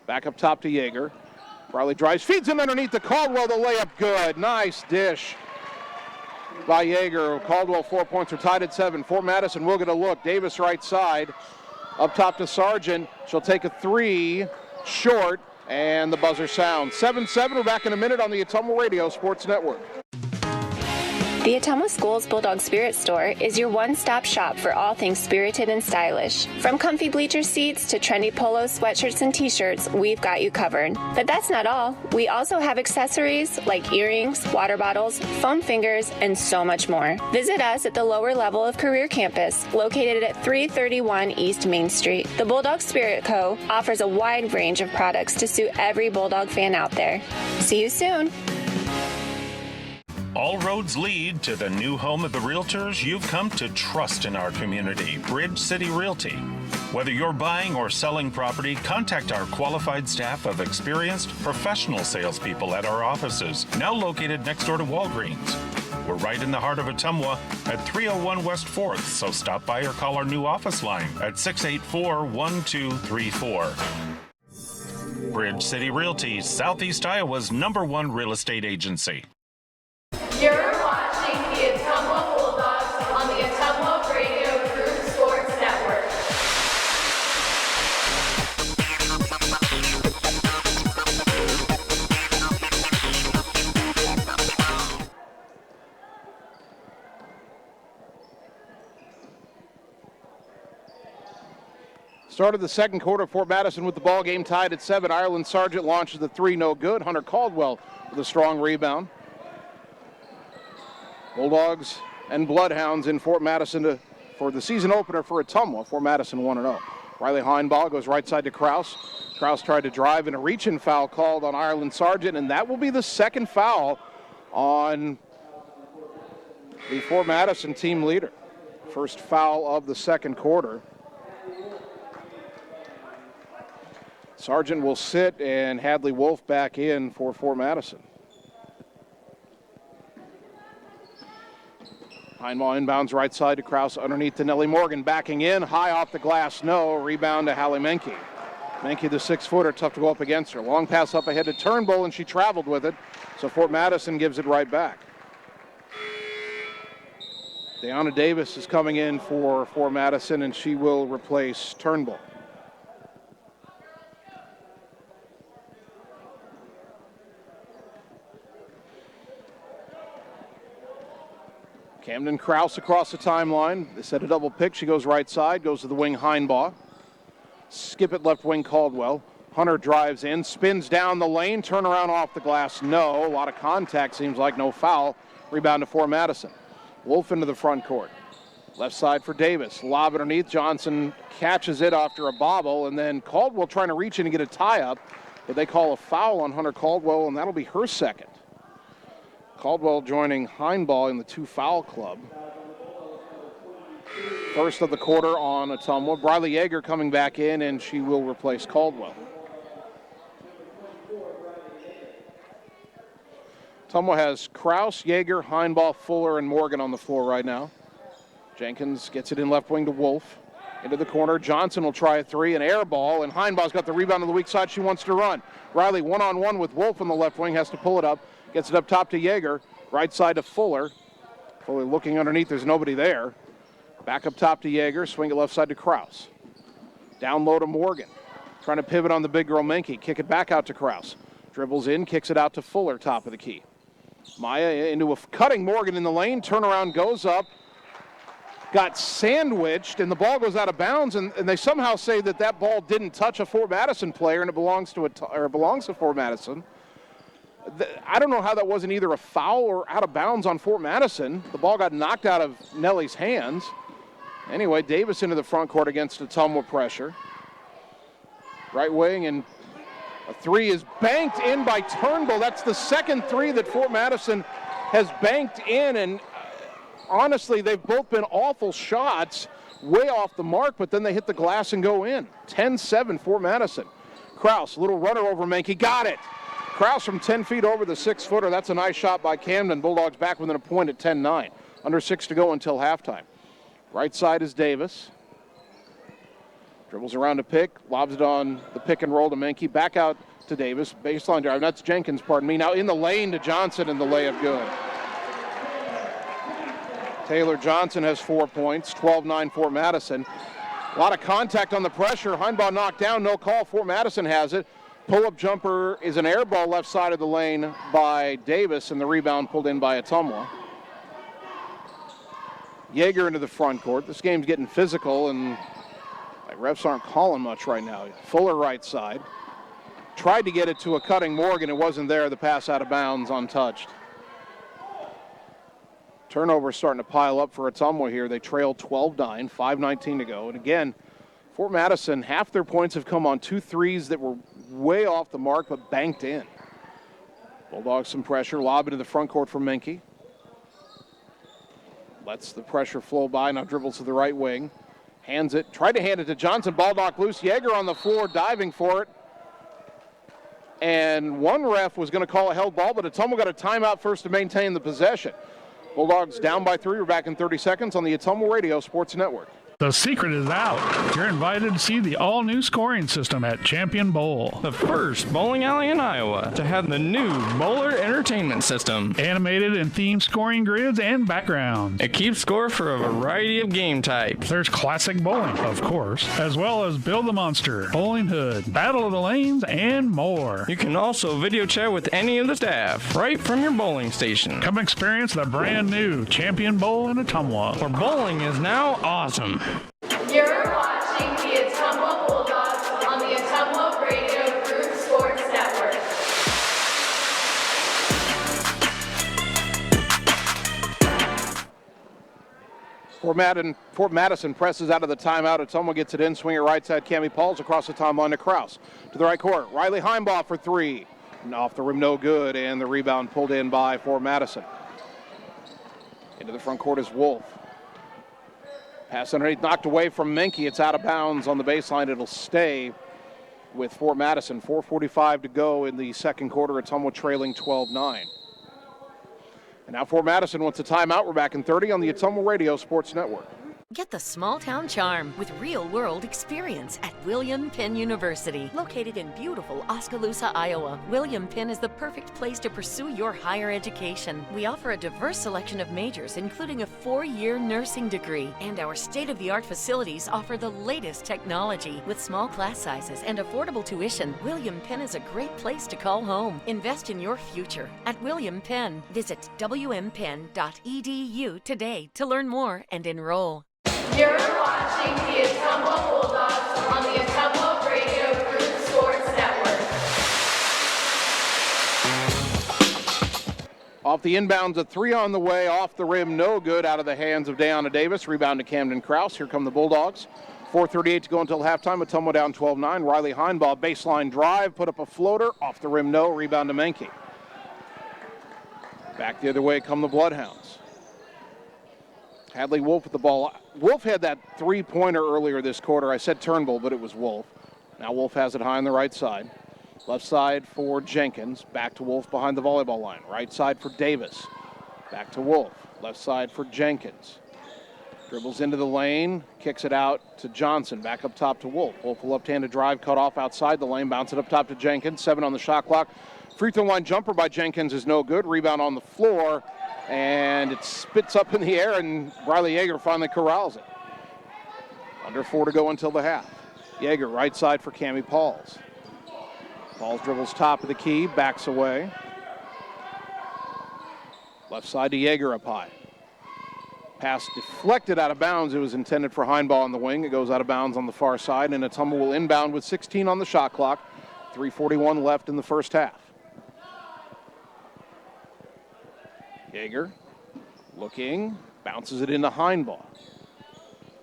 Back up top to Yeager. Briley drives, feeds him underneath to Caldwell, the layup good. Nice dish by Yeager. Caldwell 4 points are tied at 7. Fort Madison will get a look. Davis right side. Up top to Sargent. She'll take a 3 short, and the buzzer sounds. 7-7. We're back in a minute on the Ottumwa Radio Sports Network. The Ottumwa Schools Bulldog Spirit Store is your one-stop shop for all things spirited and stylish. From comfy bleacher seats to trendy polos, sweatshirts, and t-shirts, we've got you covered. But that's not all. We also have accessories like earrings, water bottles, foam fingers, and so much more. Visit us at the lower level of Career Campus, located at 331 East Main Street. The Bulldog Spirit Co. offers a wide range of products to suit every Bulldog fan out there. See you soon. All roads lead to the new home of the realtors you've come to trust in our community, Bridge City Realty. Whether you're buying or selling property, contact our qualified staff of experienced professional salespeople at our offices, now located next door to Walgreens. We're right in the heart of Ottumwa at 301 West 4th, so stop by or call our new office line at 684-1234. Bridge City Realty, Southeast Iowa's #1 real estate agency. You're watching the Ottumwa Bulldogs on the Ottumwa Radio Group Sports Network. Started the second quarter, Fort Madison with the ball game tied at 7. Ireland Sargent launches the 3, no good. Hunter Caldwell with a strong rebound. Bulldogs and Bloodhounds in Fort Madison for the season opener for Ottumwa. Fort Madison 1-0. Riley Heinball goes right side to Kraus. Kraus tried to drive and a reach-in foul called on Ireland Sargent, and that will be the second foul on the Fort Madison team leader. First foul of the second quarter. Sargent will sit, and Hadley Wolf back in for Fort Madison. Heinball inbounds right side to Kraus, underneath to Nellie Morgan, backing in, high off the glass, no. Rebound to Hallie Menke. Menke, the 6-footer, tough to go up against her. Long pass up ahead to Turnbull, and she traveled with it, so Fort Madison gives it right back. Deanna Davis is coming in for Fort Madison, and she will replace Turnbull. Camden Kraus across the timeline. They set a double pick. She goes right side, goes to the wing Heinbaugh. Skip it left wing Caldwell. Hunter drives in, spins down the lane, turnaround off the glass, no. A lot of contact, seems like no foul. Rebound to Fort Madison. Wolf into the front court. Left side for Davis. Lob underneath. Johnson catches it after a bobble, and then Caldwell trying to reach in and get a tie-up, but they call a foul on Hunter Caldwell, and that'll be her second. Caldwell joining Heinball in the 2-foul club. First of the quarter on Ottumwa. Briley Yeager coming back in, and she will replace Caldwell. Ottumwa has Kraus, Yeager, Heinball, Fuller, and Morgan on the floor right now. Jenkins gets it in left wing to Wolf. Into the corner. Johnson will try a 3, an air ball, and Heinball's got the rebound on the weak side. She wants to run. Riley one-on-one with Wolf on the left wing, has to pull it up. Gets it up top to Yeager. Right side to Fuller. Fuller looking underneath. There's nobody there. Back up top to Yeager. Swing it left side to Kraus. Down low to Morgan. Trying to pivot on the big girl Menke. Kick it back out to Kraus. Dribbles in. Kicks it out to Fuller. Top of the key. Maya into a cutting Morgan in the lane. Turnaround goes up. Got sandwiched, and the ball goes out of bounds, and they somehow say that ball didn't touch a Fort Madison player, and it belongs to Fort Madison. I don't know how that wasn't either a foul or out of bounds on Fort Madison. The ball got knocked out of Nellie's hands. Anyway, Davis into the front court against Ottumwa pressure. Right wing, and a 3 is banked in by Turnbull. That's the second 3 that Fort Madison has banked in, and honestly, they've both been awful shots. way off the mark, but then they hit the glass and go in. 10-7 Fort Madison. Kraus, little runner over Menke, got it. Kraus from 10 feet over the 6-footer. That's a nice shot by Camden. Bulldogs back within a point at 10-9. Under 6 to go until halftime. Right side is Davis. Dribbles around a pick, lobs it on the pick and roll to Menke. Back out to Davis. Baseline drive. That's Jenkins, pardon me. Now in the lane to Johnson, and the layup good. Taylor Johnson has 4 points. 12-9 Fort Madison. A lot of contact on the pressure. Heinbaugh knocked down, no call. Fort Madison has it. Pull-up jumper is an air ball left side of the lane by Davis, and the rebound pulled in by Ottumwa. Yeager into the front court. This game's getting physical, and refs aren't calling much right now. Fuller right side. Tried to get it to a cutting Morgan. It wasn't there. The pass out of bounds, untouched. Turnover starting to pile up for Ottumwa here. They trail 12-9, 5:19 to go. And again, Fort Madison, half their points have come on 2 threes that were way off the mark but banked in. Bulldogs some pressure. Lob into the front court for Menke. Lets the pressure flow by. Now dribbles to the right wing. Hands it. Tried to hand it to Johnson. Ball knocked loose. Yeager on the floor diving for it. And one ref was going to call a held ball, but Ottumwa got a timeout first to maintain the possession. Bulldogs down by 3. We're back in 30 seconds on the Ottumwa Radio Sports Network. The secret is out. You're invited to see the all-new scoring system at Champion Bowl. The first bowling alley in Iowa to have the new Bowler Entertainment System. Animated and themed scoring grids and backgrounds. It keeps score for a variety of game types. There's classic bowling, of course, as well as Build the Monster, Bowling Hood, Battle of the Lanes, and more. You can also video chat with any of the staff right from your bowling station. Come experience the brand new Champion Bowl in Ottumwa, where bowling is now awesome. You're watching the Ottumwa Bulldogs on the Ottumwa Radio Group Sports Network. Fort Madison presses out of the timeout. Ottumwa gets it in. Swinger right side. Cammy Pauls across the timeline to Kraus. To the right court. Riley Heinbaugh for 3. And off the rim, no good. And the rebound pulled in by Fort Madison. Into the front court is Wolf. Pass underneath, knocked away from Menke. It's out of bounds on the baseline. It'll stay with Fort Madison. 4:45 to go in the second quarter. Ottumwa trailing 12-9. And now Fort Madison wants a timeout. We're back in 30 on the Ottumwa Radio Sports Network. Get the small town charm with real-world experience at William Penn University. Located in beautiful Oskaloosa, Iowa, William Penn is the perfect place to pursue your higher education. We offer a diverse selection of majors, including a 4-year nursing degree. And our state-of-the-art facilities offer the latest technology. With small class sizes and affordable tuition, William Penn is a great place to call home. Invest in your future at William Penn. Visit wmpenn.edu today to learn more and enroll. You're watching the Ottumwa Bulldogs on the Ottumwa Radio Group Sports Network. Off the inbounds, a 3 on the way, off the rim, no good, out of the hands of Deanna Davis. Rebound to Camden Kraus. Here come the Bulldogs. 4:38 to go until halftime. Ottumwa down 12-9. Riley Heinbaugh, baseline drive, put up a floater, off the rim, no. Rebound to Menke. Back the other way come the Bloodhounds. Hadley Wolf with the ball. Wolf had that 3-pointer earlier this quarter. I said Turnbull, but it was Wolf. Now Wolf has it high on the right side. Left side for Jenkins. Back to Wolf behind the volleyball line. Right side for Davis. Back to Wolf. Left side for Jenkins. Dribbles into the lane. Kicks it out to Johnson. Back up top to Wolf. Wolf a left-handed drive. Cut off outside the lane. Bounce it up top to Jenkins. 7 on the shot clock. Free throw line jumper by Jenkins is no good. Rebound on the floor. And it spits up in the air, and Riley Yeager finally corrals it. Under 4 to go until the half. Yeager, right side for Cammy Pauls. Pauls dribbles top of the key, backs away. Left side to Yeager up high. Pass deflected out of bounds. It was intended for Heinbaugh on the wing. It goes out of bounds on the far side, and Ottumwa will inbound with 16 on the shot clock. 3:41 left in the first half. Yeager looking, bounces it into Heinbaugh.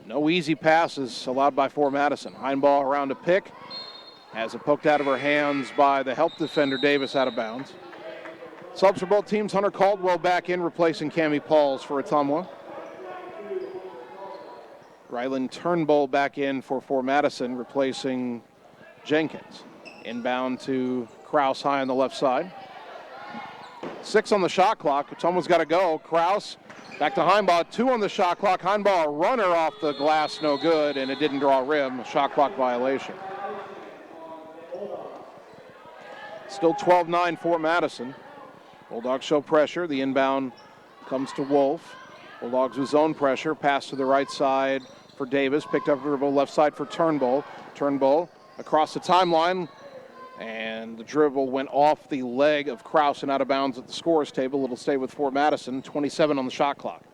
No easy passes allowed by Fort Madison. Heinbaugh around a pick, has it poked out of her hands by the help defender Davis, out of bounds. Subs for both teams. Hunter Caldwell back in, replacing Cammy Pauls for Ottumwa. Ryland Turnbull back in for Fort Madison, replacing Jenkins. Inbound to Kraus high on the left side. 6 on the shot clock. Ottumwa's got to go. Kraus back to Heinbaugh. 2 on the shot clock. Heinbaugh, a runner off the glass, no good, and it didn't draw rim. A shot clock violation. Still 12-9 Fort Madison. Bulldogs show pressure. The inbound comes to Wolf. Bulldogs with zone pressure. Pass to the right side for Davis. Picked up dribble left side for Turnbull. Turnbull across the timeline. And the dribble went off the leg of Kraus and out of bounds at the scorer's table. It'll stay with Fort Madison. 27 on the shot clock.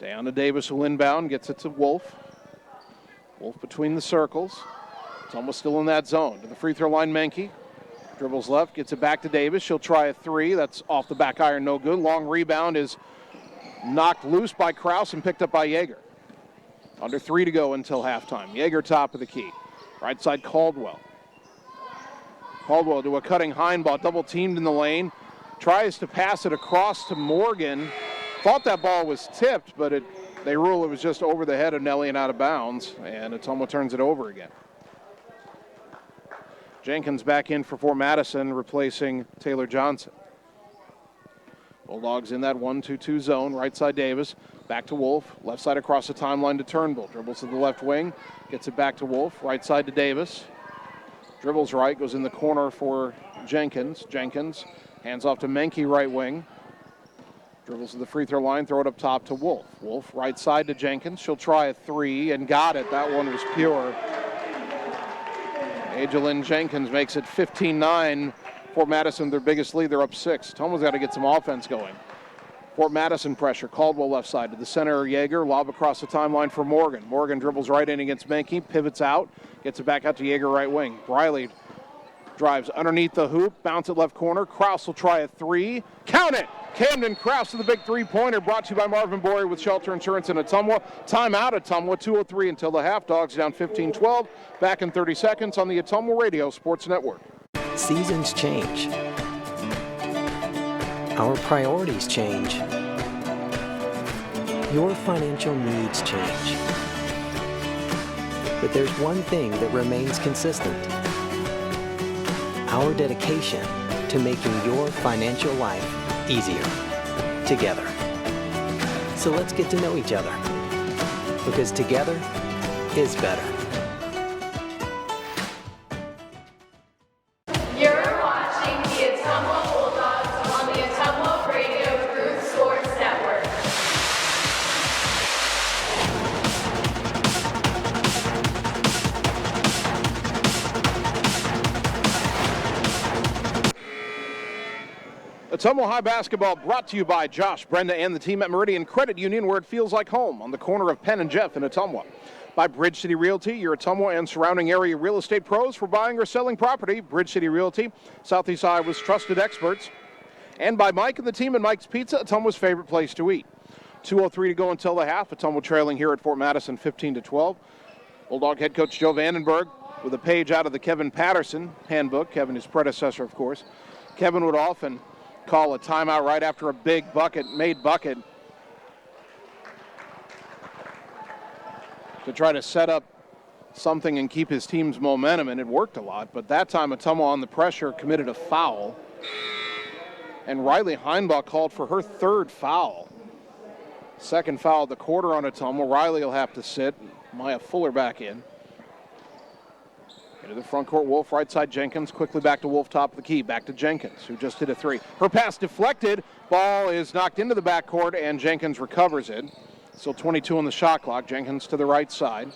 Down to Davis, who inbound. Gets it to Wolf. Wolf between the circles. It's almost still in that zone. To the free throw line, Menke. Dribbles left, gets it back to Davis. She'll try a 3. That's off the back iron, no good. Long rebound is knocked loose by Kraus and picked up by Yeager. Under 3 to go until halftime. Yeager top of the key. Right side, Caldwell. Caldwell to a cutting Heinbaugh, double teamed in the lane. Tries to pass it across to Morgan. Thought that ball was tipped, but they rule it was just over the head of Nelly and out of bounds, and Ottumwa turns it over again. Jenkins back in for Fort Madison, replacing Taylor Johnson. Bulldogs in that 1-2-2 zone. Right side, Davis. Back to Wolf. Left side across the timeline to Turnbull. Dribbles to the left wing. Gets it back to Wolf. Right side to Davis. Dribbles right. Goes in the corner for Jenkins. Jenkins hands off to Menke, right wing. Dribbles to the free throw line. Throw it up top to Wolf. Wolf right side to Jenkins. She'll try a 3 and got it. That one was pure. Ajalyn Jenkins makes it 15-9. Fort Madison, their biggest lead. They're up 6. Ottumwa's got to get some offense going. Fort Madison pressure. Caldwell left side to the center. Yeager. Lob across the timeline for Morgan. Morgan dribbles right in against Menke. Pivots out. Gets it back out to Yeager, right wing. Briley drives underneath the hoop. Bounce it left corner. Kraus will try a 3. Count it! Camden Kraus to the big 3-pointer, brought to you by Marvin Boyer with Shelter Insurance in Ottumwa. Timeout, Ottumwa, 2:03 until the half. Dogs down 15-12. Back in 30 seconds on the Ottumwa Radio Sports Network. Seasons change. Our priorities change. Your financial needs change. But there's one thing that remains consistent. Our dedication to making your financial life easier together. So let's get to know each other, because together is better. You're watching the Ottumwa Bulldogs on the Ottumwa Radio Group Sports Network. Ottumwa High basketball brought to you by Josh, Brenda, and the team at Meridian Credit Union, where it feels like home, on the corner of Penn and Jeff in Ottumwa. By Bridge City Realty, your Ottumwa and surrounding area real estate pros for buying or selling property. Bridge City Realty, Southeast Iowa's trusted experts. And by Mike and the team at Mike's Pizza, Ottumwa's favorite place to eat. 2:03 to go until the half. Ottumwa trailing here at Fort Madison 15-12. Bulldog head coach Joe Vandenberg with a page out of the Kevin Patterson handbook. Kevin, his predecessor, of course. Kevin would often call a timeout right after a big made bucket to try to set up something and keep his team's momentum, and it worked a lot. But that time, Ottumwa on the pressure committed a foul, and Riley Heinbaugh called for her 3rd foul. Second foul of the quarter on Ottumwa. Riley will have to sit. Maya Fuller back in. Into the front court, Wolf, right side, Jenkins. Quickly back to Wolf, top of the key. Back to Jenkins, who just hit a 3. Her pass deflected. Ball is knocked into the backcourt, and Jenkins recovers it. Still 22 on the shot clock. Jenkins to the right side.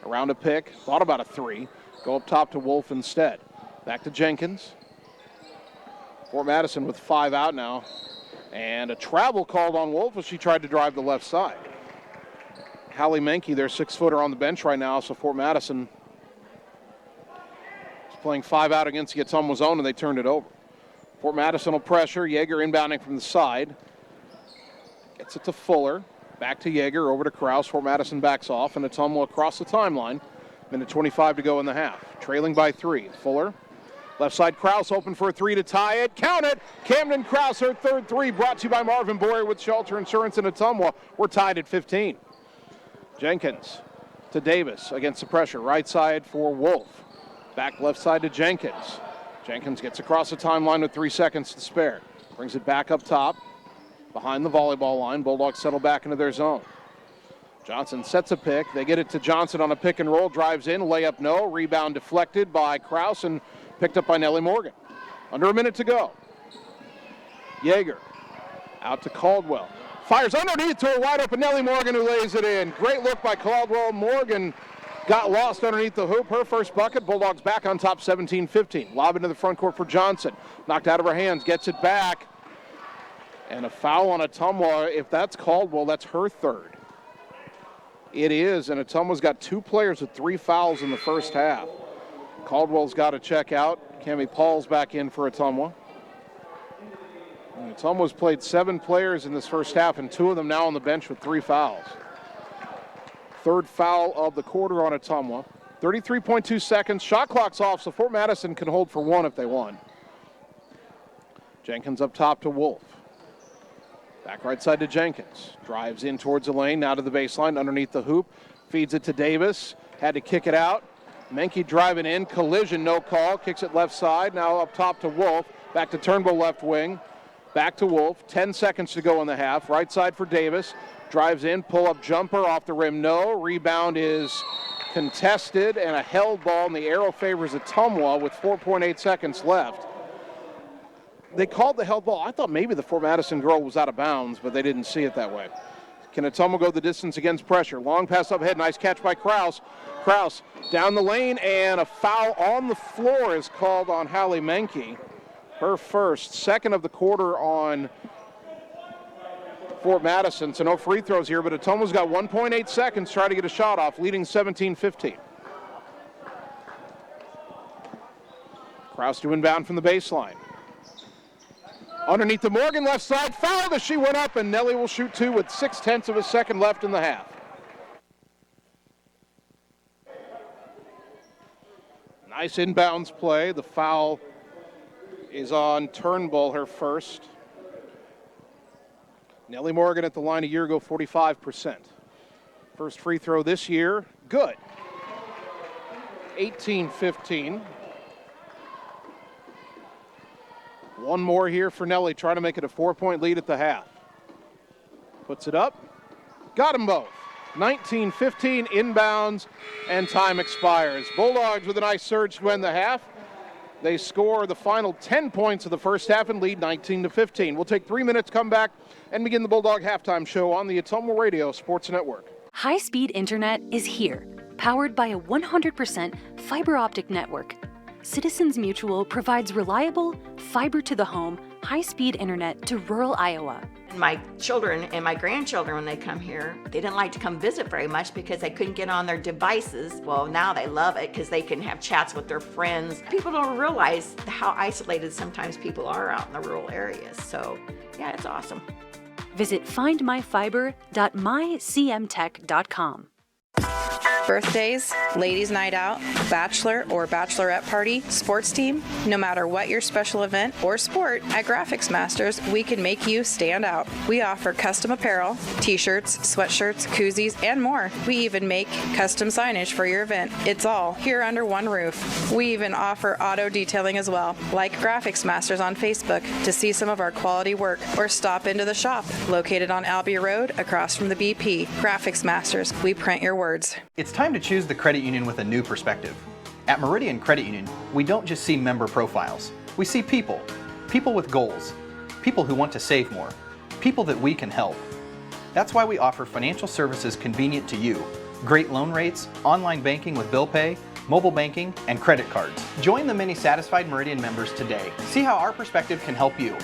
Around a pick. Thought about a 3. Go up top to Wolf instead. Back to Jenkins. Fort Madison with 5 out now. And a travel called on Wolf as she tried to drive the left side. Hallie Menke, their 6-footer, on the bench right now, so Fort Madison playing 5 out against the Ottumwa zone, and they turned it over. Fort Madison will pressure. Yeager inbounding from the side. Gets it to Fuller. Back to Yeager, over to Kraus. Fort Madison backs off, and Ottumwa across the timeline. Minute 25 to go in the half. Trailing by 3. Fuller Left side, Krause open for a three to tie it. Count it. Camden Krause, her third three, brought to you by Marvin Boyer with Shelter Insurance in Ottumwa. We're tied at 15. Jenkins to Davis against the pressure. Right side for Wolf. Back left side to Jenkins. Jenkins gets across the timeline with 3 seconds to spare. Brings it back up top. Behind the volleyball line. Bulldogs settle back into their zone. Johnson sets a pick. They get it to Johnson on a pick and roll. Drives in. Layup no. Rebound deflected by Krause and picked up by Nellie Morgan. Under a minute to go. Yeager out to Caldwell. Fires underneath to a wide open Nellie Morgan who lays it in. Great look by Caldwell. Morgan got lost underneath the hoop. Her first bucket. Bulldogs back on top 17-15. Lob into the front court for Johnson. Knocked out of her hands. Gets it back. And a foul on Ottumwa. If that's Caldwell, that's her third. It is, and Ottumwa's got 2 players with 3 fouls in the first half. Caldwell's got to check out. Cammie Paul's back in for Ottumwa. And Ottumwa's played 7 players in this first half, and 2 of them now on the bench with 3 fouls. Third foul of the quarter on Ottumwa. 33.2 seconds. Shot clock's off, so Fort Madison can hold for 1 if they want. Jenkins up top to Wolf. Back right side to Jenkins. Drives in towards the lane, now to the baseline, underneath the hoop. Feeds it to Davis. Had to kick it out. Menke driving in. Collision, no call. Kicks it left side. Now up top to Wolf. Back to Turnbull left wing. Back to Wolf. 10 seconds to go in the half. Right side for Davis. Drives in. Pull-up jumper off the rim. No. Rebound is contested, and a held ball, and the arrow favors Ottumwa with 4.8 seconds left. They called the held ball. I thought maybe the Fort Madison girl was out of bounds, but they didn't see it that way. Can Ottumwa go the distance against pressure? Long pass up ahead. Nice catch by Krause. Krause down the lane, and a foul on the floor is called on Hallie Menke. Her first. Second of the quarter on Fort Madison. So no free throws here, but Ottumwa's got 1.8 seconds trying to get a shot off, leading 17-15. Krause to inbound from the baseline. Underneath the Morgan left side, fouled as she went up, and Nellie will shoot 2 with 0.6 of a second left in the half. Nice inbounds play. The foul is on Turnbull, her first. Nellie Morgan at the line a year ago, 45%. First free throw this year, good. 18-15. One more here for Nellie, trying to make it a 4-point lead at the half. Puts it up. Got them both. 19-15 inbounds, and time expires. Bulldogs with a nice surge to end the half. They score the final 10 points of the first half and lead 19-15. We'll take 3 minutes, come back, and begin the Bulldog halftime show on the Ottumwa Radio Sports Network. High-speed internet is here, powered by a 100% fiber optic network. Citizens Mutual provides reliable, fiber-to-the-home, high-speed internet to rural Iowa. My children and my grandchildren, when they come here, they didn't like to come visit very much because they couldn't get on their devices. Well, now they love it because they can have chats with their friends. People don't realize how isolated sometimes people are out in the rural areas. So, yeah, it's awesome. Visit findmyfiber.mycmtech.com. Birthdays, ladies' night out, bachelor or bachelorette party, sports team, no matter what your special event or sport, at Graphics Masters, we can make you stand out. We offer custom apparel, t-shirts, sweatshirts, koozies, and more. We even make custom signage for your event. It's all here under one roof. We even offer auto detailing as well. Like Graphics Masters on Facebook to see some of our quality work, or stop into the shop, located on Albia Road across from the BP. Graphics Masters, we print your words. It's time to choose the credit union with a new perspective. At Meridian Credit Union, we don't just see member profiles. We see people. People with goals. People who want to save more. People that we can help. That's why we offer financial services convenient to you. Great loan rates, online banking with bill pay, mobile banking, and credit cards. Join the many satisfied Meridian members today. See how our perspective can help you.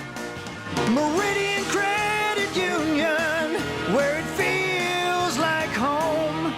Meridian Credit Union, where it feels like home.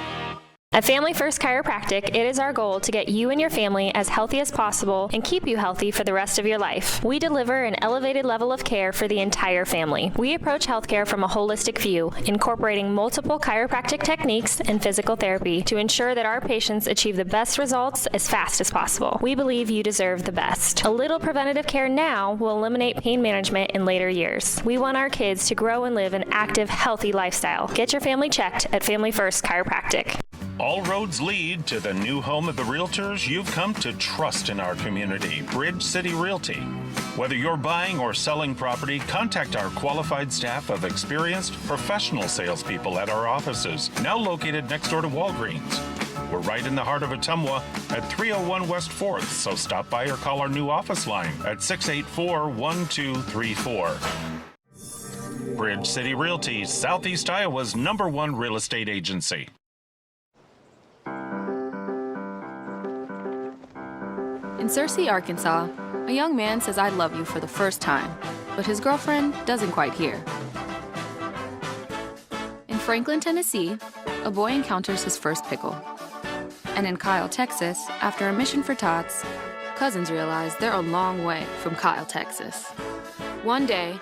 At Family First Chiropractic, it is our goal to get you and your family as healthy as possible and keep you healthy for the rest of your life. We deliver an elevated level of care for the entire family. We approach healthcare from a holistic view, incorporating multiple chiropractic techniques and physical therapy to ensure that our patients achieve the best results as fast as possible. We believe you deserve the best. A little preventative care now will eliminate pain management in later years. We want our kids to grow and live an active, healthy lifestyle. Get your family checked at Family First Chiropractic. All roads lead to the new home of the realtors you've come to trust in our community, Bridge City Realty. Whether you're buying or selling property, contact our qualified staff of experienced, professional salespeople at our offices, now located next door to Walgreens. We're right in the heart of Ottumwa at 301 West 4th, so stop by or call our new office line at 684-1234. Bridge City Realty, Southeast Iowa's #1 real estate agency. In Searcy, Arkansas, a young man says I love you for the first time, but his girlfriend doesn't quite hear. In Franklin, Tennessee, a boy encounters his first pickle. And in Kyle, Texas, after a mission for tots, cousins realize they're a long way from Kyle, Texas. One day,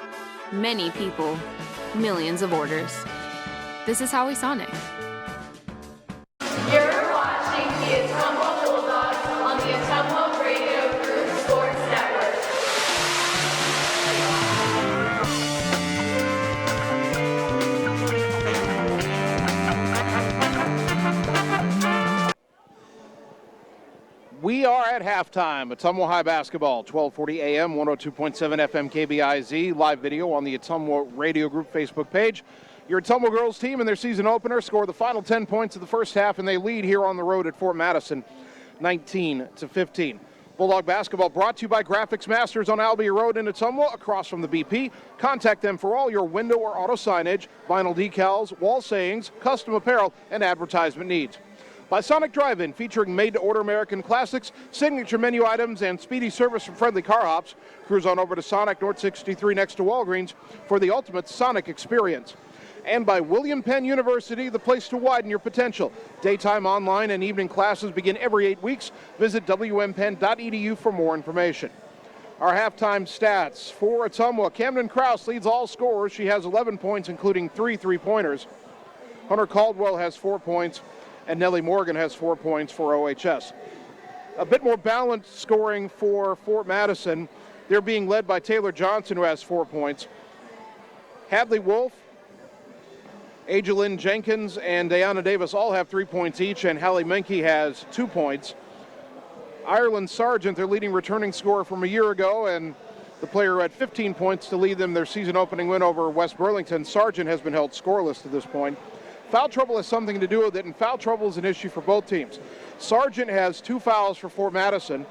many people, millions of orders. This is Howie Sonic. You're watching the Ottumwa Bulldogs on the Ottumwa Radio Group Sports Network. We are at halftime. Ottumwa High basketball, 1240 AM, 102.7 FM KBIZ. Live video on the Ottumwa Radio Group Facebook page. Your Ottumwa girls team in their season opener score the final 10 points of the first half, and they lead here on the road at Fort Madison, 19-15. Bulldog basketball brought to you by Graphics Masters on Albia Road in Ottumwa, across from the BP. Contact them for all your window or auto signage, vinyl decals, wall sayings, custom apparel, and advertisement needs. By Sonic Drive-In, featuring made-to-order American classics, signature menu items, and speedy service from friendly car hops. Cruise on over to Sonic North 63 next to Walgreens for the ultimate Sonic experience. And by William Penn University, the place to widen your potential. Daytime, online, and evening classes begin every 8 weeks. Visit wmpenn.edu for more information. Our halftime stats for Ottumwa. Camden Krause leads all scorers. She has 11 points, including 3 3-pointers. Hunter Caldwell has 4 points, and Nellie Morgan has 4 points for OHS. A bit more balanced scoring for Fort Madison. They're being led by Taylor Johnson, who has 4 points. Hadley Wolf, Ajalyn Jenkins, and Diana Davis all have 3 points each, and Hallie Menke has 2 points. Ireland Sargent, their leading returning scorer from a year ago, and the player who had 15 points to lead them their season opening win over West Burlington. Sargent has been held scoreless to this point. Foul trouble has something to do with it, and foul trouble is an issue for both teams. Sargent has 2 fouls for Fort Madison,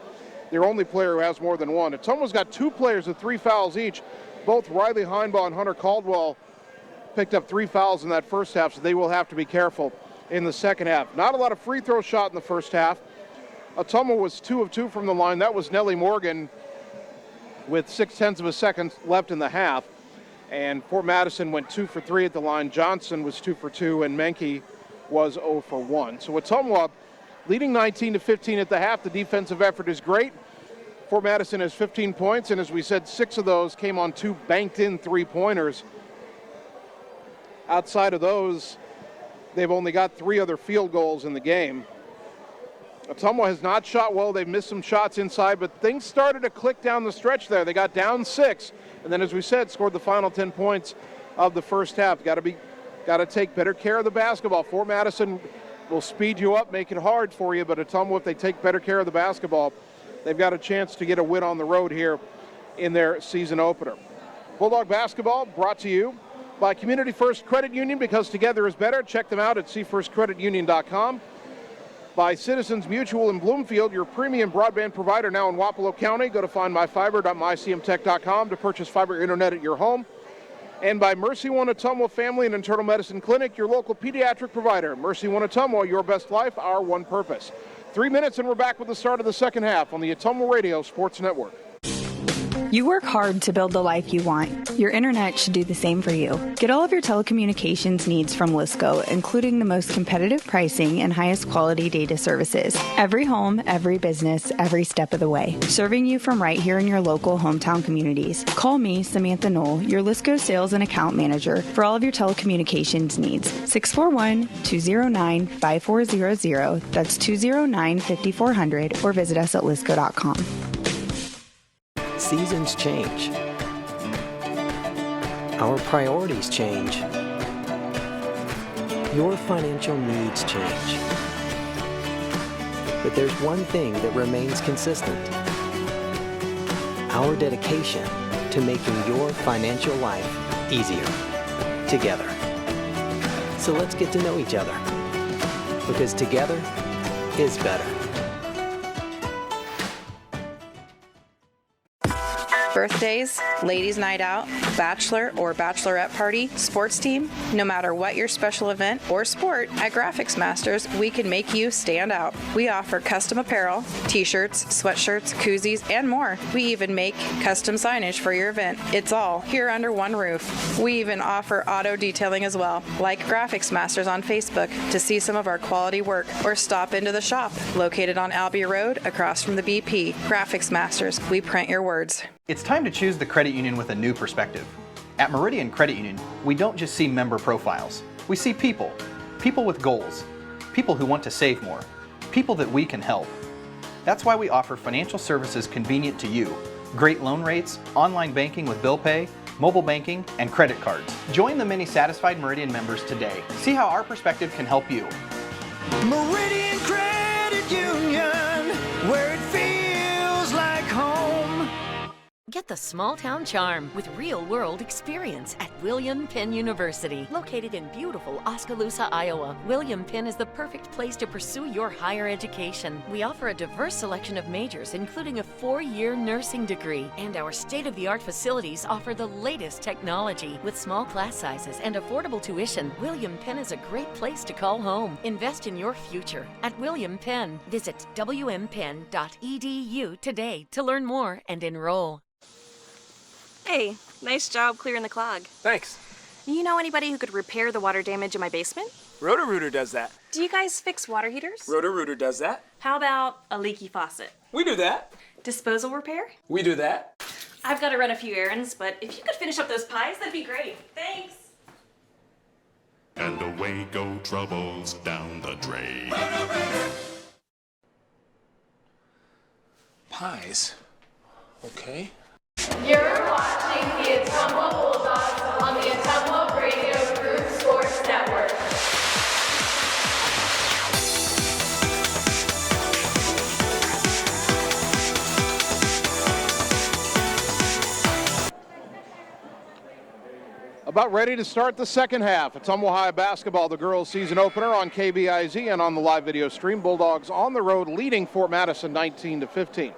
their only player who has more than 1. Ottumwa's got 2 players with 3 fouls each. Both Riley Heinbaugh and Hunter Caldwell picked up 3 fouls in that first half, so they will have to be careful in the second half. Not a lot of free throw shot in the first half. Ottumwa was 2 of 2 from the line. That was Nellie Morgan with 0.6 of a second left in the half. And Fort Madison went 2 for 3 at the line. Johnson was 2 for 2, and Menke was 0 for 1. So Ottumwa leading 19-15 at the half. The defensive effort is great. Fort Madison has 15 points, and as we said, 6 of those came on 2 banked-in 3-pointers. Outside of those, they've only got 3 other field goals in the game. Ottumwa has not shot well. They've missed some shots inside, but things started to click down the stretch there. They got down 6, and then, as we said, scored the final 10 points of the first half. Got to take better care of the basketball. Fort Madison will speed you up, make it hard for you, but Ottumwa, if they take better care of the basketball, they've got a chance to get a win on the road here in their season opener. Bulldog basketball brought to you by Community First Credit Union, because together is better. Check them out at cfirstcreditunion.com. By Citizens Mutual in Bloomfield, your premium broadband provider now in Wapello County. Go to findmyfiber.mycmtech.com to purchase fiber internet at your home. And by Mercy One Ottumwa Family and Internal Medicine Clinic, your local pediatric provider. Mercy One Ottumwa, your best life, our one purpose. 3 minutes and we're back with the start of the second half on the Ottumwa Radio Sports Network. You work hard to build the life you want. Your internet should do the same for you. Get all of your telecommunications needs from Lisco, including the most competitive pricing and highest quality data services. Every home, every business, every step of the way. Serving you from right here in your local hometown communities. Call me, Samantha Knoll, your Lisco sales and account manager for all of your telecommunications needs. 641-209-5400. That's 209-5400, or visit us at lisco.com. Seasons change. Our priorities change. Your financial needs change. But there's one thing that remains consistent. Our dedication to making your financial life easier together. So let's get to know each other, because together is better. Birthdays, ladies' night out, bachelor or bachelorette party, sports team, no matter what your special event or sport, at Graphics Masters, we can make you stand out. We offer custom apparel, t-shirts, sweatshirts, koozies, and more. We even make custom signage for your event. It's all here under one roof. We even offer auto detailing as well. Like Graphics Masters on Facebook to see some of our quality work, or stop into the shop located on Albee Road across from the BP. Graphics Masters, we print your words. It's time to choose the credit union with a new perspective. At Meridian Credit Union, we don't just see member profiles. We see people. People with goals. People who want to save more. People that we can help. That's why we offer financial services convenient to you. Great loan rates, online banking with bill pay, mobile banking, and credit cards. Join the many satisfied Meridian members today. See how our perspective can help you. Meridian Credit Union, where it feels like home. Get the small town charm with real-world experience at William Penn University. Located in beautiful Oskaloosa, Iowa, William Penn is the perfect place to pursue your higher education. We offer a diverse selection of majors, including a 4-year nursing degree. And our state-of-the-art facilities offer the latest technology. With small class sizes and affordable tuition, William Penn is a great place to call home. Invest in your future at William Penn. Visit wmpenn.edu today to learn more and enroll. Hey, nice job clearing the clog. Thanks. You know anybody who could repair the water damage in my basement? Roto-Rooter does that. Do you guys fix water heaters? Roto-Rooter does that. How about a leaky faucet? We do that. Disposal repair? We do that. I've got to run a few errands, but if you could finish up those pies, that'd be great. Thanks. And away go troubles down the drain. Pies. Okay. You're watching the Ottumwa Bulldogs on the Ottumwa Radio Group Sports Network. About ready to start the second half. Ottumwa High basketball, the girls' season opener on KBIZ and on the live video stream. Bulldogs on the road leading Fort Madison 19-15.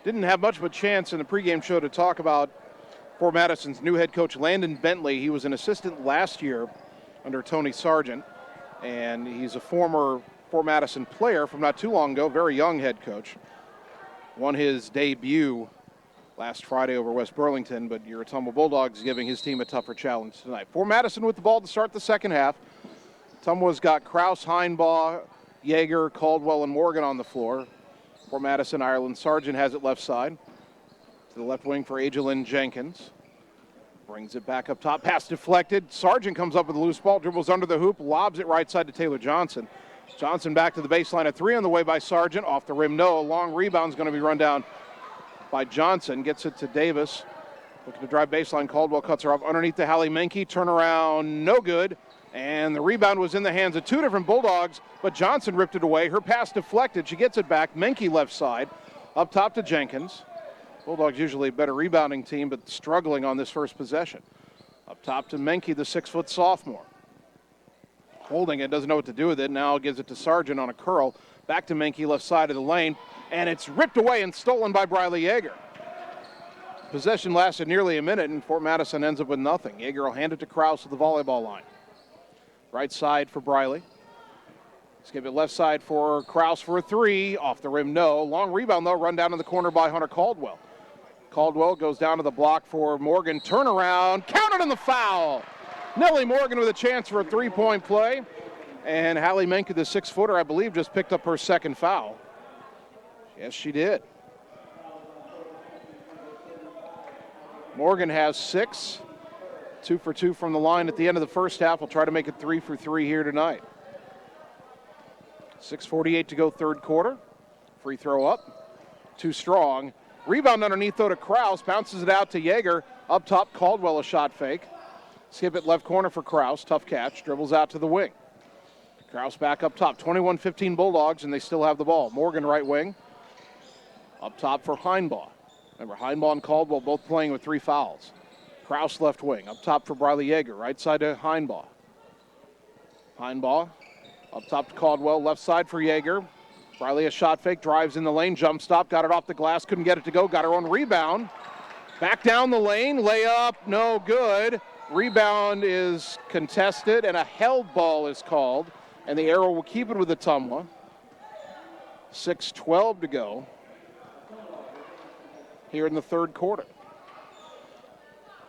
Didn't have much of a chance in the pregame show to talk about Fort Madison's new head coach, Landon Bentley. He was an assistant last year under Tony Sargent, and he's a former Fort Madison player from not too long ago, very young head coach. Won his debut last Friday over West Burlington, but your Ottumwa Bulldogs giving his team a tougher challenge tonight. Fort Madison with the ball to start the second half. Ottumwa's got Kraus, Heinbaugh, Yeager, Caldwell, and Morgan on the floor. For Madison, Ireland Sargent has it left side. To the left wing for Ajalyn Jenkins. Brings it back up top. Pass deflected. Sargent comes up with a loose ball, dribbles under the hoop, lobs it right side to Taylor Johnson. Johnson back to the baseline at 3 on the way by Sargent. Off the rim, no. A long rebound's going to be run down by Johnson. Gets it to Davis. Looking to drive baseline. Caldwell cuts her off underneath to Hallie Menke. Turnaround, no good. And the rebound was in the hands of two different Bulldogs, but Johnson ripped it away. Her pass deflected. She gets it back. Menke left side. Up top to Jenkins. Bulldogs usually a better rebounding team, but struggling on this first possession. Up top to Menke, the 6-foot sophomore. Holding it, doesn't know what to do with it. Now gives it to Sargent on a curl. Back to Menke, left side of the lane. And it's ripped away and stolen by Briley Yeager. Possession lasted nearly a minute, and Fort Madison ends up with nothing. Yeager will hand it to Kraus at the volleyball line. Right side for Briley. Skip it left side for Kraus for a three. Off the rim, no. Long rebound, though, run down in the corner by Hunter Caldwell. Caldwell goes down to the block for Morgan. Turnaround, counted in the foul. Nellie Morgan with a chance for a three-point play. And Hallie Menke, the 6-footer, I believe, just picked up her second foul. Yes, she did. Morgan has 6. 2 for 2 from the line at the end of the first half. We'll try to make it 3 for 3 here tonight. 6:48 to go, third quarter. Free throw up. Too strong. Rebound underneath, though, to Kraus. Bounces it out to Yeager. Up top, Caldwell, a shot fake. Skip it left corner for Kraus. Tough catch. Dribbles out to the wing. Kraus back up top. 21-15 Bulldogs, and they still have the ball. Morgan right wing. Up top for Heinbaugh. Remember, Heinbaugh and Caldwell both playing with 3 fouls. Kraus left wing. Up top for Briley Yeager. Right side to Heinbaugh. Heinbaugh. Up top to Caldwell. Left side for Yeager. Briley a shot fake. Drives in the lane. Jump stop. Got it off the glass. Couldn't get it to go. Got her own rebound. Back down the lane. Layup. No good. Rebound is contested, and a held ball is called. And the Arrow will keep it with Ottumwa. 6:12 to go here in the third quarter.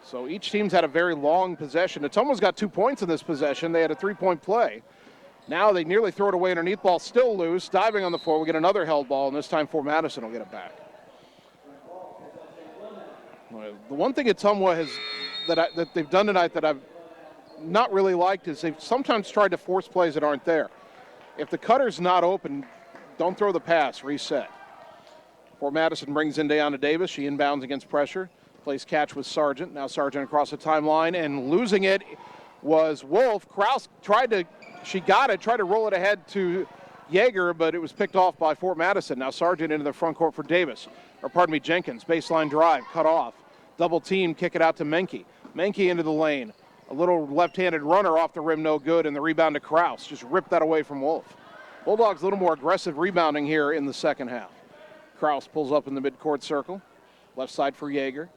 So each team's had a very long possession. Ottumwa's got 2 points in this possession. They had a 3-point play. Now they nearly throw it away underneath. Ball still loose. Diving on the floor. We get another held ball, and this time Fort Madison will get it back. The one thing Ottumwa has that they've done tonight that I've not really liked is they've sometimes tried to force plays that aren't there. If the cutter's not open, don't throw the pass. Reset. Fort Madison brings in Deanna Davis. She inbounds against pressure. Plays catch with Sargent. Now Sargent across the timeline, and losing it was Wolf. Kraus tried to roll it ahead to Yeager, but it was picked off by Fort Madison. Now Sargent into the front court for Jenkins. Baseline drive, cut off. Double team, kick it out to Menke. Menke into the lane. A little left-handed runner off the rim, no good, and the rebound to Kraus. Just ripped that away from Wolf. Bulldogs a little more aggressive rebounding here in the second half. Kraus pulls up in the midcourt circle. Left side for Yeager.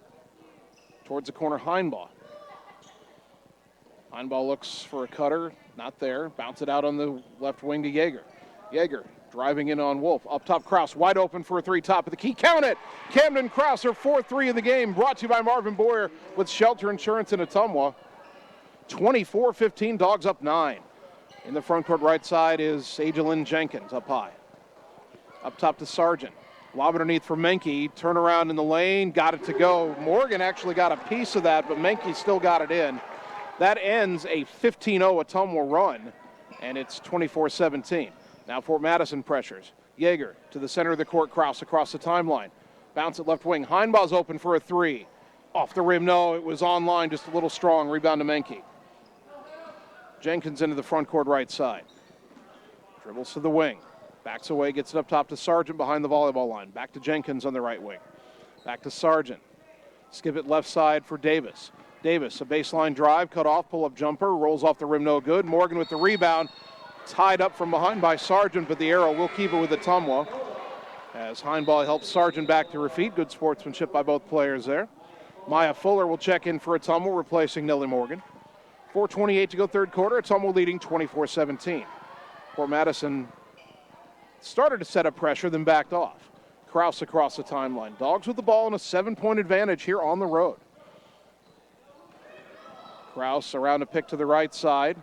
Towards the corner, Heinbaugh. Heinbaugh looks for a cutter. Not there. Bounce it out on the left wing to Yeager. Yeager driving in on Wolf. Up top, Kraus wide open for a three. Top of the key. Count it! Camden Kraus, her 4th-3 of the game. Brought to you by Marvin Boyer with Shelter Insurance in Ottumwa. 24-15, Dogs up 9. In the front court right side is Ajalyn Jenkins up high. Up top to Sargent. Lob underneath for Menke. Turn around in the lane. Got it to go. Morgan actually got a piece of that, but Menke still got it in. That ends a 15-0 Ottumwa run, and it's 24-17. Now Fort Madison pressures. Yeager to the center of the court. Kraus across the timeline. Bounce at left wing. Heinbaugh's open for a 3. Off the rim, no. It was online, just a little strong. Rebound to Menke. Jenkins into the front court right side. Dribbles to the wing. Backs away, gets it up top to Sargent behind the volleyball line. Back to Jenkins on the right wing. Back to Sargent. Skip it left side for Davis. Davis, a baseline drive, cut off, pull-up jumper, rolls off the rim, no good. Morgan with the rebound, tied up from behind by Sargent, but the Arrow will keep it with Ottumwa. As Heinbaugh helps Sargent back to her feet. Good sportsmanship by both players there. Maya Fuller will check in for Ottumwa, replacing Nellie Morgan. 4:28 to go third quarter. Ottumwa leading 24-17. Fort Madison started to set up pressure, then backed off. Kraus across the timeline. Dogs with the ball and a 7-point advantage here on the road. Kraus around a pick to the right side.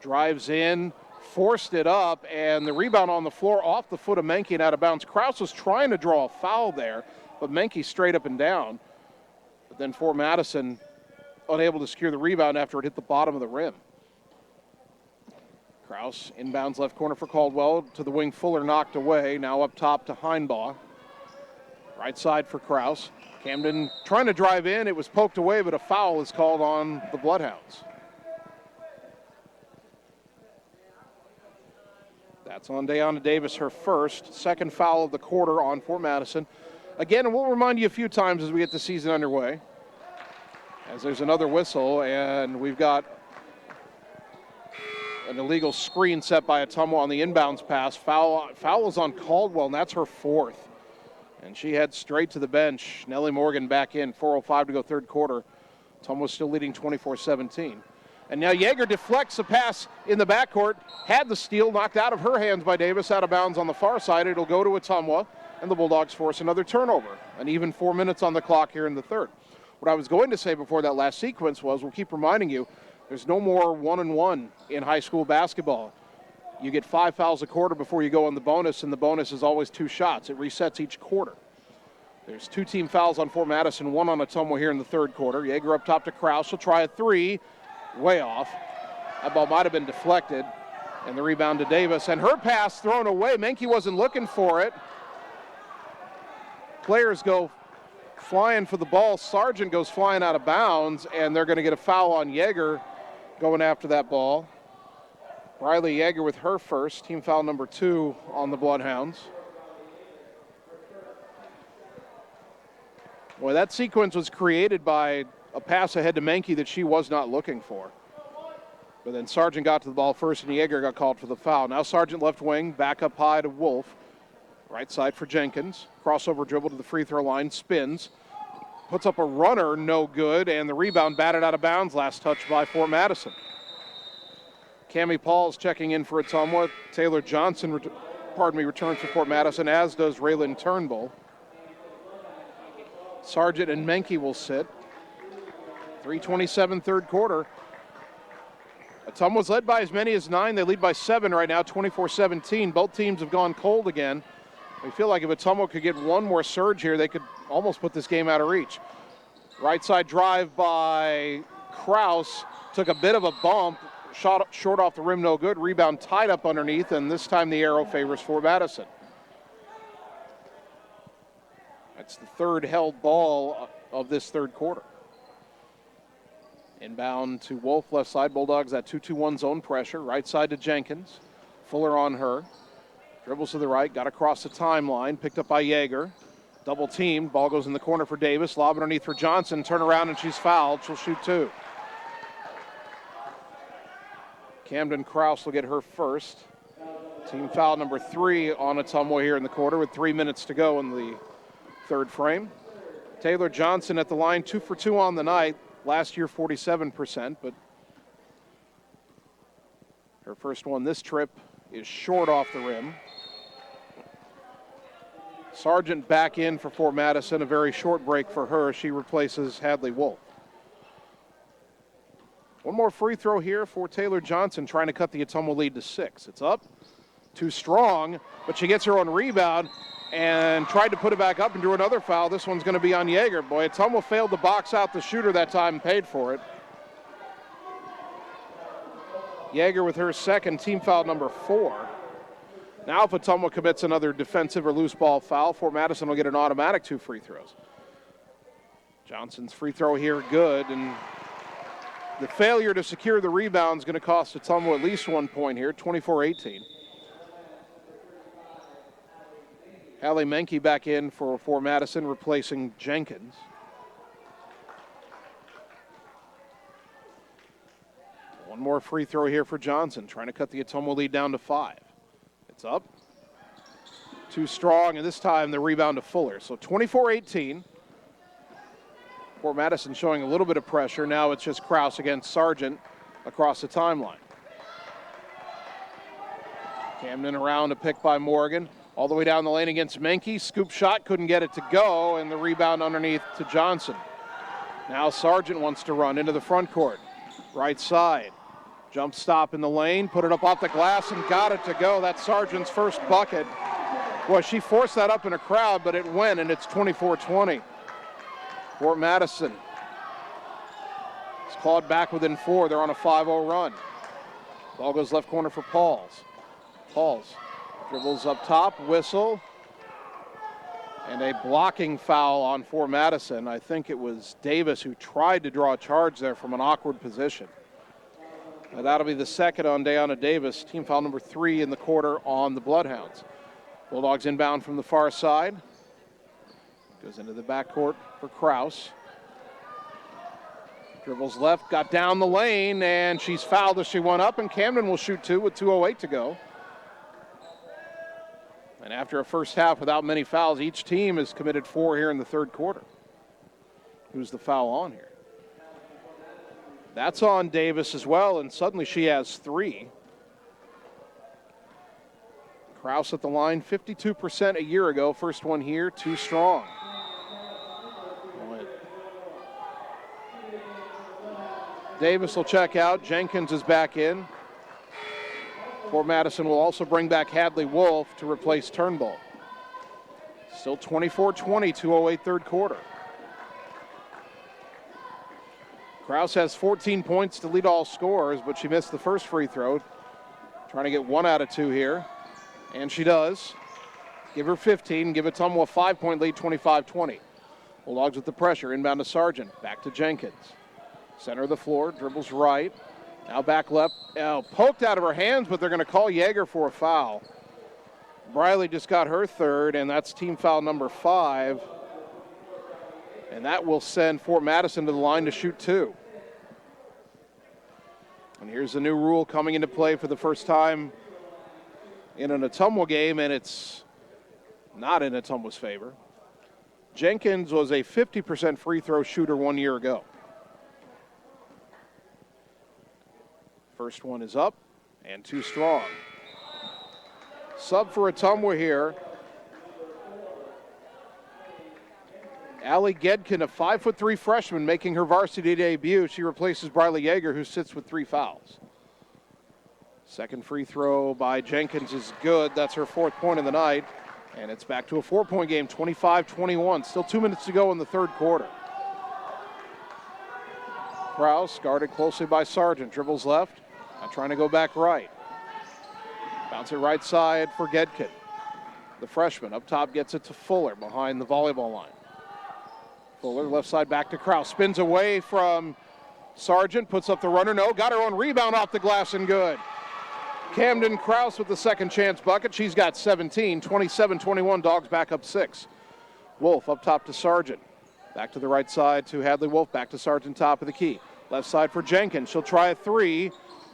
Drives in, forced it up, and the rebound on the floor off the foot of Menke and out of bounds. Kraus was trying to draw a foul there, but Menke straight up and down. But then Fort Madison unable to secure the rebound after it hit the bottom of the rim. Kraus inbounds left corner for Caldwell. To the wing, Fuller knocked away. Now up top to Heinbaugh. Right side for Kraus. Camden trying to drive in. It was poked away, but a foul is called on the Bloodhounds. That's on Deanna Davis, her first. Second foul of the quarter on Fort Madison. Again, and we'll remind you a few times as we get the season underway. As there's another whistle, and we've got an illegal screen set by Ottumwa on the inbounds pass. Foul is on Caldwell, and that's her 4th. And she heads straight to the bench. Nellie Morgan back in, 4:05 to go third quarter. Ottumwa still leading 24-17. And now Yeager deflects a pass in the backcourt. Had the steal knocked out of her hands by Davis, out of bounds on the far side. It'll go to Ottumwa, and the Bulldogs force another turnover. An even 4 minutes on the clock here in the third. What I was going to say before that last sequence was, we'll keep reminding you, there's no more 1-and-1 in high school basketball. You get 5 fouls a quarter before you go on the bonus, and the bonus is always 2 shots. It resets each quarter. There's 2 team fouls on Fort Madison, 1 on Ottumwa here in the third quarter. Yeager up top to Krause. She'll try a 3. Way off. That ball might have been deflected. And the rebound to Davis. And her pass thrown away. Menke wasn't looking for it. Players go flying for the ball. Sargent goes flying out of bounds, and they're going to get a foul on Yeager going after that ball. Riley Yeager with her first. Team foul number 2 on the Bloodhounds. Boy, that sequence was created by a pass ahead to Menke that she was not looking for. But then Sargent got to the ball first, and Yeager got called for the foul. Now Sargent left wing, back up high to Wolf. Right side for Jenkins. Crossover dribble to the free throw line, spins. Puts up a runner, no good, and the rebound batted out of bounds. Last touch by Fort Madison. Cammie Paul's checking in for Ottumwa. Taylor Johnson, returns for Fort Madison, as does Raylan Turnbull. Sargent and Menke will sit. 3:27 third quarter. Ottumwa's led by as many as 9. They lead by 7 right now, 24-17. Both teams have gone cold again. I feel like if Ottumwa could get one more surge here, they could almost put this game out of reach. Right side drive by Krause. Took a bit of a bump. Shot short off the rim, no good. Rebound tied up underneath, and this time the arrow favors Fort Madison. That's the third held ball of this third quarter. Inbound to Wolf, left side. Bulldogs at 2-2-1 zone pressure. Right side to Jenkins. Fuller on her. Dribbles to the right, got across the timeline. Picked up by Yeager. Double team. Ball goes in the corner for Davis. Lob underneath for Johnson. Turn around and she's fouled. She'll shoot 2. Camden Krause will get her first. Team foul number 3 on Ottumwa here in the quarter with 3 minutes to go in the third frame. Taylor Johnson at the line, 2 for 2 on the night. Last year, 47%, but her first one this trip is short off the rim. Sargent back in for Fort Madison, a very short break for her. She replaces Hadley Wolf. One more free throw here for Taylor Johnson, trying to cut the Ottumwa lead to 6. It's up, too strong, but she gets her own rebound and tried to put it back up and drew another foul. This one's going to be on Yeager. Boy, Ottumwa failed to box out the shooter that time and paid for it. Yeager with her second, team foul number 4. Now if Ottumwa commits another defensive or loose ball foul, Fort Madison will get an automatic 2 free throws. Johnson's free throw here good, and the failure to secure the rebound is going to cost Ottumwa at least 1 point here, 24-18. Hallie Menke back in for Madison, replacing Jenkins. One more free throw here for Johnson, trying to cut the Ottumwa lead down to 5. It's up. Too strong, and this time the rebound to Fuller. So 24-18. Fort Madison showing a little bit of pressure. Now it's just Krause against Sargent across the timeline. Camden around, a pick by Morgan. All the way down the lane against Menke. Scoop shot, couldn't get it to go, and the rebound underneath to Johnson. Now Sargent wants to run into the front court. Right side. Jump stop in the lane, put it up off the glass and got it to go. That's Sargent's first bucket. Boy, she forced that up in a crowd, but it went, and it's 24-20. Fort Madison is clawed back within 4. They're on a 5-0 run. Ball goes left corner for Pauls. Pauls dribbles up top, whistle, and a blocking foul on Fort Madison. I think it was Davis who tried to draw a charge there from an awkward position. Now that'll be the second on Deanna Davis. Team foul number 3 in the quarter on the Bloodhounds. Bulldogs inbound from the far side. Goes into the backcourt for Krause. Dribbles left, got down the lane, and she's fouled as she went up, and Camden will shoot 2 with 2:08 to go. And after a first half without many fouls, each team has committed 4 here in the third quarter. Who's the foul on here? That's on Davis as well, and suddenly she has 3. Kraus at the line, 52% a year ago. First one here, too strong. Davis will check out. Jenkins is back in. Fort Madison will also bring back Hadley Wolf to replace Turnbull. Still 24-20, 2:08 third quarter. Kraus has 14 points to lead all scorers, but she missed the first free throw. Trying to get 1 out of 2 here. And she does. Give her 15, give Ottumwa a 5-point lead, 25-20. Bulldogs with the pressure, inbound to Sargent, back to Jenkins. Center of the floor, dribbles right. Now back left, poked out of her hands, but they're gonna call Yeager for a foul. Briley just got her 3rd, and that's team foul number 5. And that will send Fort Madison to the line to shoot 2. And here's the new rule coming into play for the first time in an Ottumwa game, and it's not in Ottumwa's favor. Jenkins was a 50% free throw shooter 1 year ago. First one is up and too strong. Sub for Ottumwa here. Allie Gedkin, a 5'3" freshman, making her varsity debut. She replaces Briley Yeager, who sits with 3 fouls. Second free throw by Jenkins is good. That's her 4th point of the night. And it's back to a 4-point game, 25-21. Still 2 minutes to go in the third quarter. Kraus guarded closely by Sargent. Dribbles left. Now trying to go back right. Bounce it right side for Gedkin. The freshman up top gets it to Fuller behind the volleyball line. Fuller left side back to Kraus. Spins away from Sargent. Puts up the runner. No. Got her own rebound off the glass and good. Camden Kraus with the second chance bucket. She's got 17. 27-21. Dogs back up 6. Wolf up top to Sargent. Back to the right side to Hadley Wolf. Back to Sargent, top of the key. Left side for Jenkins. She'll try a 3.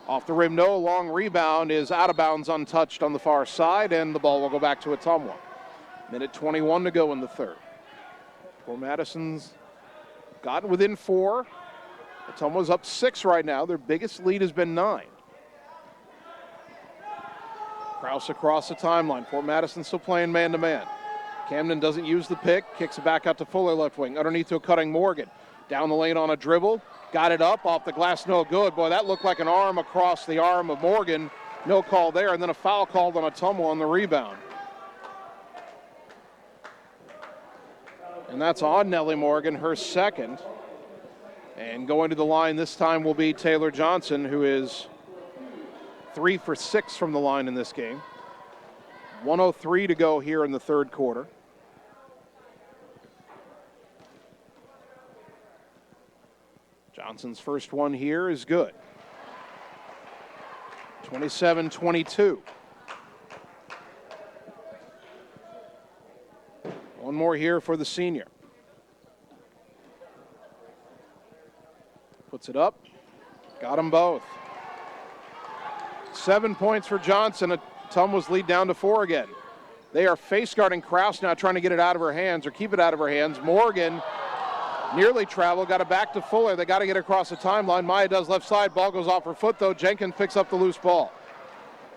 Off the rim, no. Long rebound is out of bounds, untouched on the far side, and the ball will go back to Ottumwa. Minute 21 to go in the third. Fort Madison's gotten within 4. Ottumwa's up 6 right now. Their biggest lead has been 9. Kraus across the timeline. Fort Madison still playing man-to-man. Camden doesn't use the pick. Kicks it back out to Fuller left wing. Underneath to a cutting Morgan. Down the lane on a dribble. Got it up off the glass, no good. Boy, that looked like an arm across the arm of Morgan. No call there, and then a foul called on Ottumwa on the rebound. And that's on Nellie Morgan, her second. And going to the line this time will be Taylor Johnson, who is 3 for 6 from the line in this game. 1:03 to go here in the third quarter. Johnson's first one here is good. 27-22. One more here for the senior. Puts it up. Got them both. 7 points for Johnson. Ottumwa's lead down to 4 again. They are face guarding Kraus now, trying to get it out of her hands or keep it out of her hands. Morgan nearly traveled, got it back to Fuller. They got to get across the timeline. Maya does left side. Ball goes off her foot, though. Jenkins picks up the loose ball.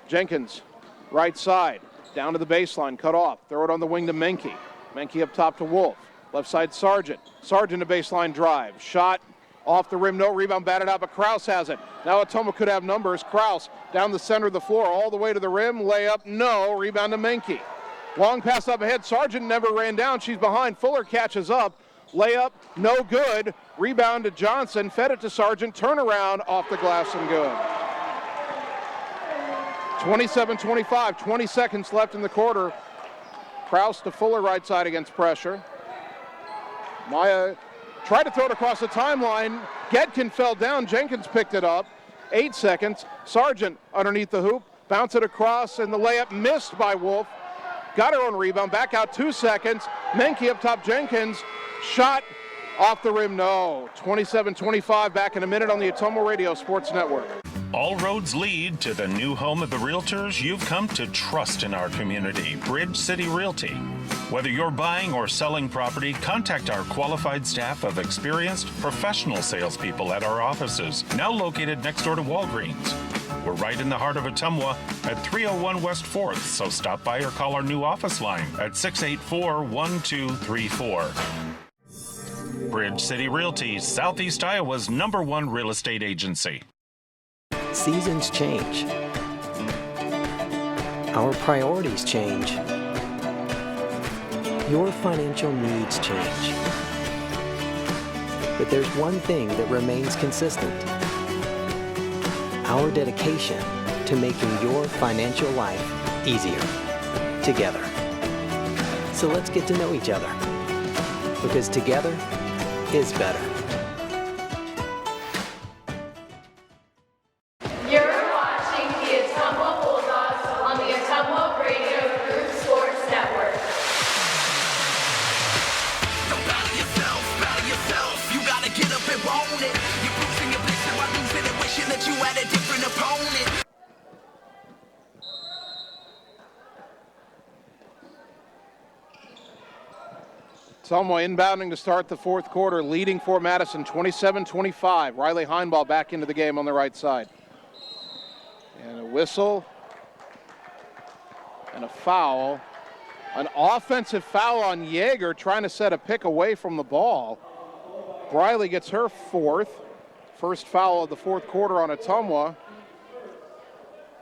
Jenkins, right side, down to the baseline, cut off. Throw it on the wing to Menke. Menke up top to Wolf. Left side, Sargent. Sargent a baseline drive. Shot off the rim, no rebound, batted out, but Kraus has it. Now Ottumwa could have numbers. Kraus down the center of the floor, all the way to the rim. Layup, no. Rebound to Menke. Long pass up ahead. Sargent never ran down. She's behind. Fuller catches up. Layup, no good. Rebound to Johnson. Fed it to Sargent. Turnaround off the glass and good. 27-25. 20 seconds left in the quarter. Kraus to Fuller right side against pressure. Maya tried to throw it across the timeline. Gedkin fell down. Jenkins picked it up. 8 seconds. Sargent underneath the hoop. Bounce it across, and the layup missed by Wolf. Got her own rebound. Back out 2 seconds. Menke up top. Jenkins. Shot off the rim, no. 27-25, back in a minute on the Ottumwa Radio Sports Network. All roads lead to the new home of the realtors you've come to trust in our community, Bridge City Realty. Whether you're buying or selling property, contact our qualified staff of experienced professional salespeople at our offices, now located next door to Walgreens. We're right in the heart of Ottumwa at 301 West 4th, so stop by or call our new office line at 684-1234. Bridge City Realty, Southeast Iowa's #1 real estate agency. Seasons change. Our priorities change. Your financial needs change. But there's one thing that remains consistent: our dedication to making your financial life easier together. So let's get to know each other, because together is better. You're watching the Ottumwa Bulldogs on the Ottumwa Radio Group Sports Network. Don't battle yourself. You gotta get up and own it. You're bruising your picture by losing and wishing that you had a different opponent. Ottumwa inbounding to start the fourth quarter, leading for Madison 27-25. Riley Heinball back into the game on the right side. And a whistle and a foul. An offensive foul on Yeager, trying to set a pick away from the ball. Riley gets her fourth. First foul of the fourth quarter on Ottumwa.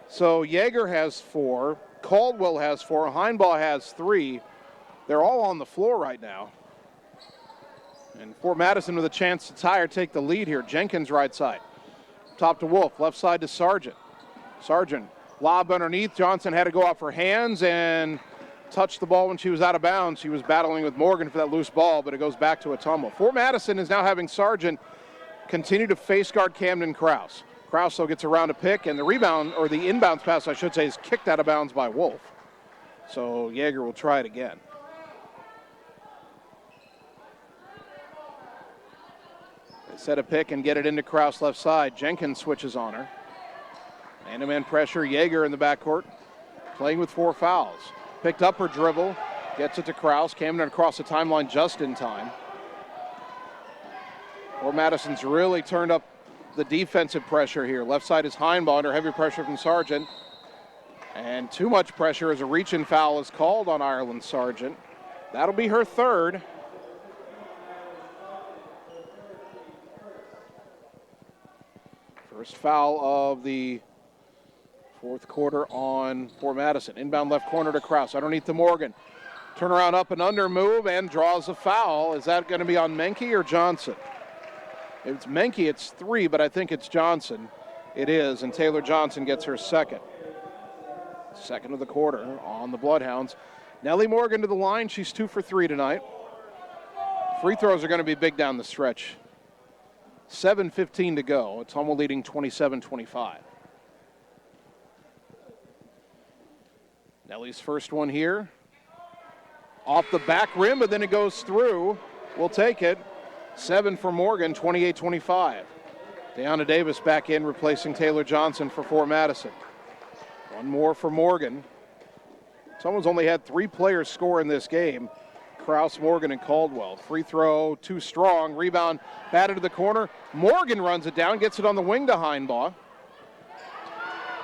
So Yeager has 4. Caldwell has 4. Heinball has 3. They're all on the floor right now. And Fort Madison with a chance to tie or take the lead here. Jenkins right side. Top to Wolf, left side to Sargent. Sargent, lob underneath. Johnson had to go off her hands and touched the ball when she was out of bounds. She was battling with Morgan for that loose ball, but it goes back to Ottumwa. Fort Madison is now having Sargent continue to face guard Camden Krause. Krause though gets around a pick, and the rebound, or the inbounds pass I should say, is kicked out of bounds by Wolf. So Yeager will try it again. They set a pick and get it into Krause left side. Jenkins switches on her. Man-to-man pressure. Yeager in the backcourt, playing with 4 fouls. Picked up her dribble, gets it to Krause. Camden across the timeline just in time. Fort Madison's really turned up the defensive pressure here. Left side is Heinball under heavy pressure from Sargent. And too much pressure as a reach-in foul is called on Ireland Sargent. That'll be her third. First foul of the fourth quarter on Fort Madison. Inbound left corner to Krause, underneath to Morgan. Turnaround up and under move and draws a foul. Is that going to be on Menke or Johnson? If it's Menke, it's 3, but I think it's Johnson. It is, and Taylor Johnson gets her second. Second of the quarter on the Bloodhounds. Nellie Morgan to the line. She's 2 for 3 tonight. Free throws are going to be big down the stretch. 7:15 to go. Ottumwa leading 27-25. Nellie's first one here. Off the back rim, but then it goes through. We'll take it. 7 for Morgan, 28-25. Deanna Davis back in, replacing Taylor Johnson for Fort Madison. One more for Morgan. Someone's only had 3 players score in this game. Krause, Morgan, and Caldwell. Free throw, too strong. Rebound, batted to the corner. Morgan runs it down, gets it on the wing to Heinball.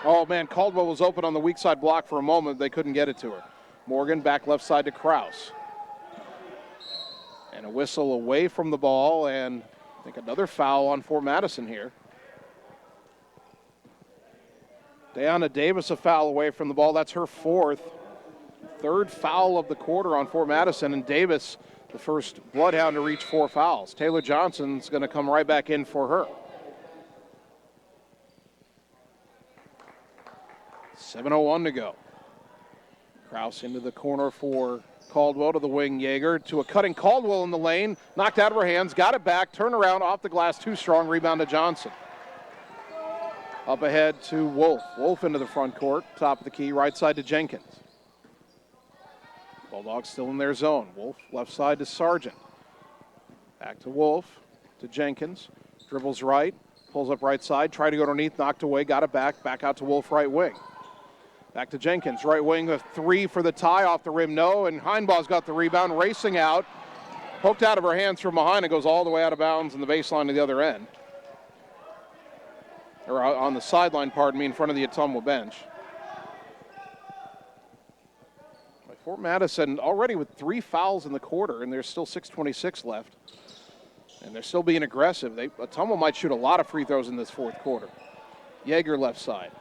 Oh, man, Caldwell was open on the weak side block for a moment. They couldn't get it to her. Morgan back left side to Krause. And a whistle away from the ball, and I think another foul on Fort Madison here. Deanna Davis a foul away from the ball. That's her 4th. 3rd foul of the quarter on Fort Madison, and Davis, the first Bloodhound to reach 4 fouls. Taylor Johnson's going to come right back in for her. 7:01 to go. Krause into the corner for Caldwell, to the wing. Yeager to a cutting Caldwell in the lane. Knocked out of her hands. Got it back. Turn around off the glass. Too strong. Rebound to Johnson. Up ahead to Wolf. Wolf into the front court. Top of the key. Right side to Jenkins. Bulldogs still in their zone. Wolf left side to Sargent. Back to Wolf, to Jenkins. Dribbles right. Pulls up right side, tried to go underneath, knocked away, got it back out to Wolf right wing. Back to Jenkins, right wing, a three for the tie, off the rim, no, and Heinbaugh's got the rebound, racing out, poked out of her hands from behind, it goes all the way out of bounds in the baseline to the other end. Or on the sideline, pardon me, in front of the Ottumwa bench. Fort Madison already with 3 fouls in the quarter, and there's still 6:26 left. And they're still being aggressive. Ottumwa might shoot a lot of free throws in this fourth quarter. Yeager left side.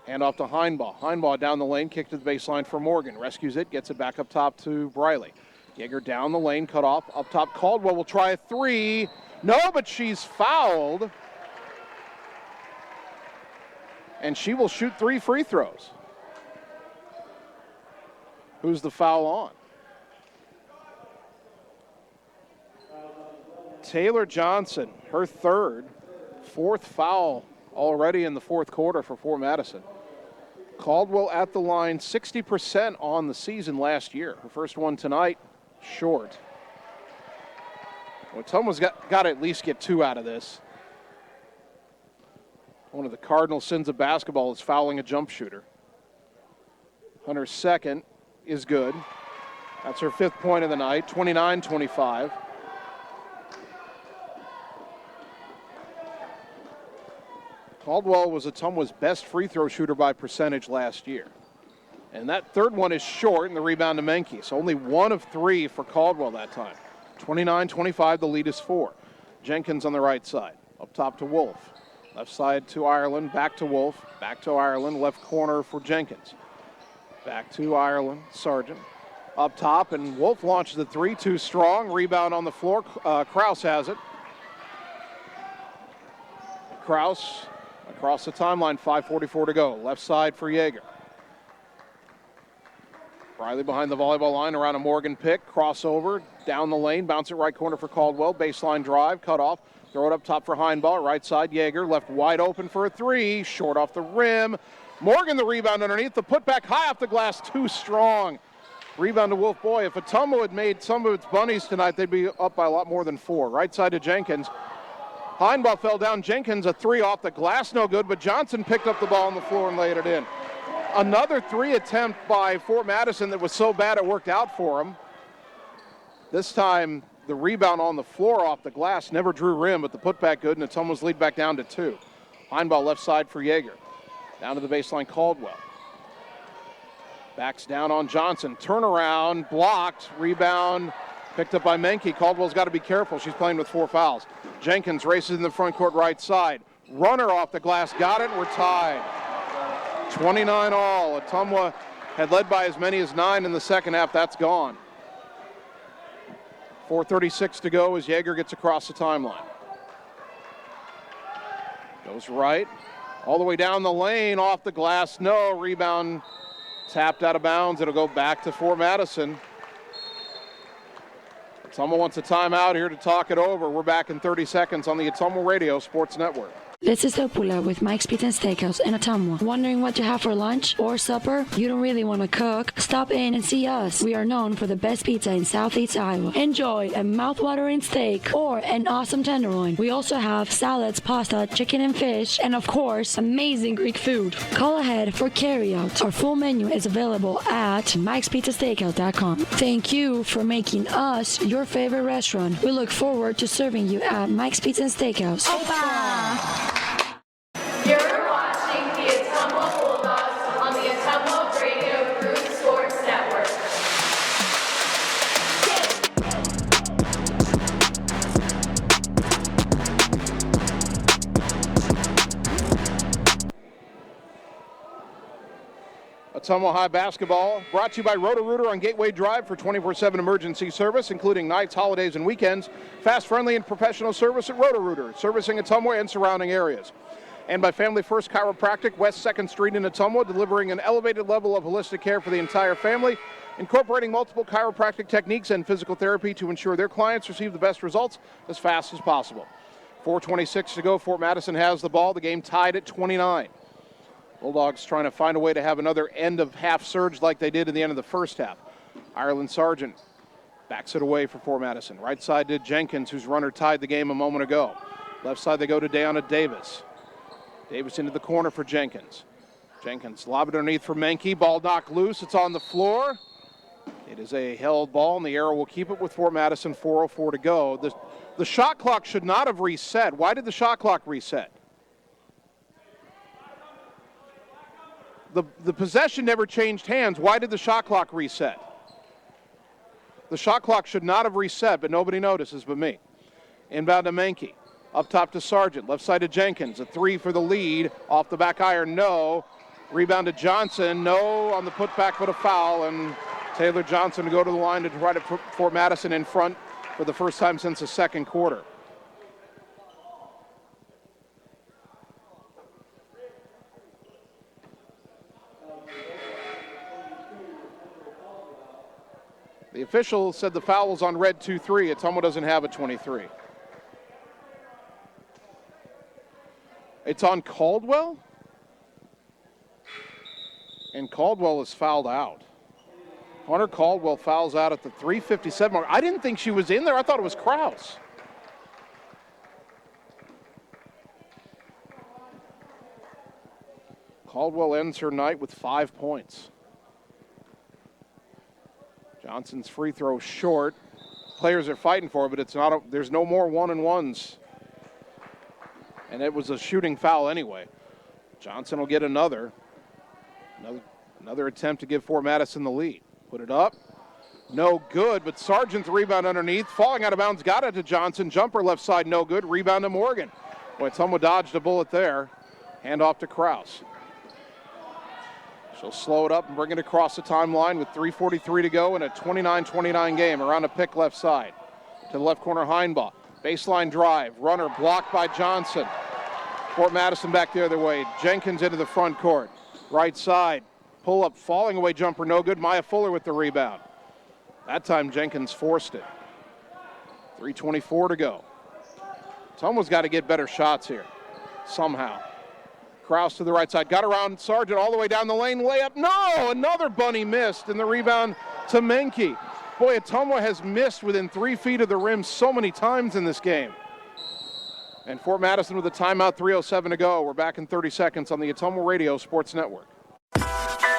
Hand off to Heinbaugh. Heinbaugh down the lane, kick to the baseline for Morgan. Rescues it, gets it back up top to Briley. Yeager down the lane, cut off. Up top, Caldwell will try a three. No, but she's fouled. And she will shoot 3 free throws. Who's the foul on? Taylor Johnson, her third, 4th foul already in the fourth quarter for Fort Madison. Caldwell at the line, 60% on the season last year. Her first one tonight, short. Well, Ottumwa's got to at least get 2 out of this. One of the cardinal sins of basketball is fouling a jump shooter. Hunter's second is good. That's her 5th point of the night, 29-25. Caldwell was Ottumwa's best free throw shooter by percentage last year. And that third one is short, and the rebound to Menke. So only 1 of 3 for Caldwell that time. 29-25, the lead is 4. Jenkins on the right side. Up top to Wolf. Left side to Ireland, back to Wolf, back to Ireland, left corner for Jenkins. Back to Ireland, Sargent. Up top, and Wolf launches the 3, too strong. Rebound on the floor, Kraus has it. Kraus across the timeline, 5:44 to go. Left side for Yeager. Riley behind the volleyball line around a Morgan pick. Crossover, down the lane, bounce it right corner for Caldwell. Baseline drive, cut off. Throw it up top for Heinbaugh. Right side, Yeager. Left wide open for a 3. Short off the rim. Morgan the rebound underneath. The putback high off the glass, too strong. Rebound to Wolf. Boy, if Ottumwa had made some of its bunnies tonight, they'd be up by a lot more than 4. Right side to Jenkins. Heinbaugh fell down. Jenkins, a 3 off the glass, no good, but Johnson picked up the ball on the floor and laid it in. Another 3 attempt by Fort Madison that was so bad it worked out for him. This time, the rebound on the floor off the glass never drew rim, but the putback good, and Ottumwa's lead back down to 2. Heinbaugh left side for Yeager. Down to the baseline, Caldwell. Backs down on Johnson. Turnaround, blocked, rebound, picked up by Menke. Caldwell's got to be careful. She's playing with 4 fouls. Jenkins races in the front court right side. Runner off the glass, got it, we're tied. 29 all. Ottumwa had led by as many as 9 in the second half. That's gone. 4:36 to go as Yeager gets across the timeline. Goes right. All the way down the lane, off the glass, no. Rebound tapped out of bounds. It'll go back to Fort Madison. Ottumwa wants a timeout here to talk it over. We're back in 30 seconds on the Ottumwa Radio Sports Network. This is Opula with Mike's Pizza and Steakhouse in Ottumwa. Wondering what to have for lunch or supper? You don't really want to cook? Stop in and see us. We are known for the best pizza in Southeast Iowa. Enjoy a mouth-watering steak or an awesome tenderloin. We also have salads, pasta, chicken and fish, and of course, amazing Greek food. Call ahead for carryout. Our full menu is available at mikespizzasteakhouse.com. Thank you for making us your favorite restaurant. We look forward to serving you at Mike's Pizza and Steakhouse. Opa! You're watching the Ottumwa Bulldogs on the Ottumwa Radio Group Sports Network. Ottumwa High basketball brought to you by Roto-Rooter on Gateway Drive for 24/7 emergency service, including nights, holidays, and weekends. Fast, friendly, and professional service at Roto-Rooter, servicing Ottumwa and surrounding areas. And by Family First Chiropractic, West 2nd Street in Ottumwa, delivering an elevated level of holistic care for the entire family, incorporating multiple chiropractic techniques and physical therapy to ensure their clients receive the best results as fast as possible. 4:26 to go. Fort Madison has the ball. The game tied at 29. Bulldogs trying to find a way to have another end-of-half surge like they did in the end of the first half. Ireland Sargent backs it away for Fort Madison. Right side to Jenkins, whose runner tied the game a moment ago. Left side they go to Deanna Davis. Davis into the corner for Jenkins. Jenkins lob it underneath for Menke. Ball knocked loose. It's on the floor. It is a held ball, and the arrow will keep it with Fort Madison. 4:04 to go. The shot clock should not have reset. Why did the shot clock reset? The possession never changed hands. Why did the shot clock reset? The shot clock should not have reset, but nobody notices but me. Inbound to Menke. Up top to Sargent. Left side to Jenkins. A three for the lead. Off the back iron, no. Rebound to Johnson. No on the putback, but a foul. And Taylor Johnson to go to the line to try to put Fort Madison in front for the first time since the second quarter. The official said the foul was on red 2-3. Ottumwa doesn't have a 23. It's on Caldwell? And Caldwell is fouled out. Hunter Caldwell fouls out at the 3:57 mark. I didn't think she was in there. I thought it was Krause. Caldwell ends her night with 5 points. Johnson's free throw short. Players are fighting for it, but it's not. There's no more 1-and-1s. And it was a shooting foul anyway. Johnson will get another attempt to give Fort Madison the lead. Put it up. No good, but Sargent's rebound underneath. Falling out of bounds, got it to Johnson. Jumper left side, no good. Rebound to Morgan. Boy, Ottumwa dodged a bullet there. Hand off to Krause. She'll slow it up and bring it across the timeline with 3:43 to go in a 29-29 game. Around a pick left side. To the left corner, Heinbaugh. Baseline drive. Runner blocked by Johnson. Fort Madison back the other way. Jenkins into the front court. Right side. Pull up, falling away jumper, no good. Maya Fuller with the rebound. That time Jenkins forced it. 3:24 to go. Ottumwa's got to get better shots here, somehow. Krause to the right side, got around Sargent all the way down the lane, layup, no! Another bunny missed, and the rebound to Menke. Boy, Ottumwa has missed within 3 feet of the rim so many times in this game. And Fort Madison with a timeout, 3:07 to go. We're back in 30 seconds on the Ottumwa Radio Sports Network.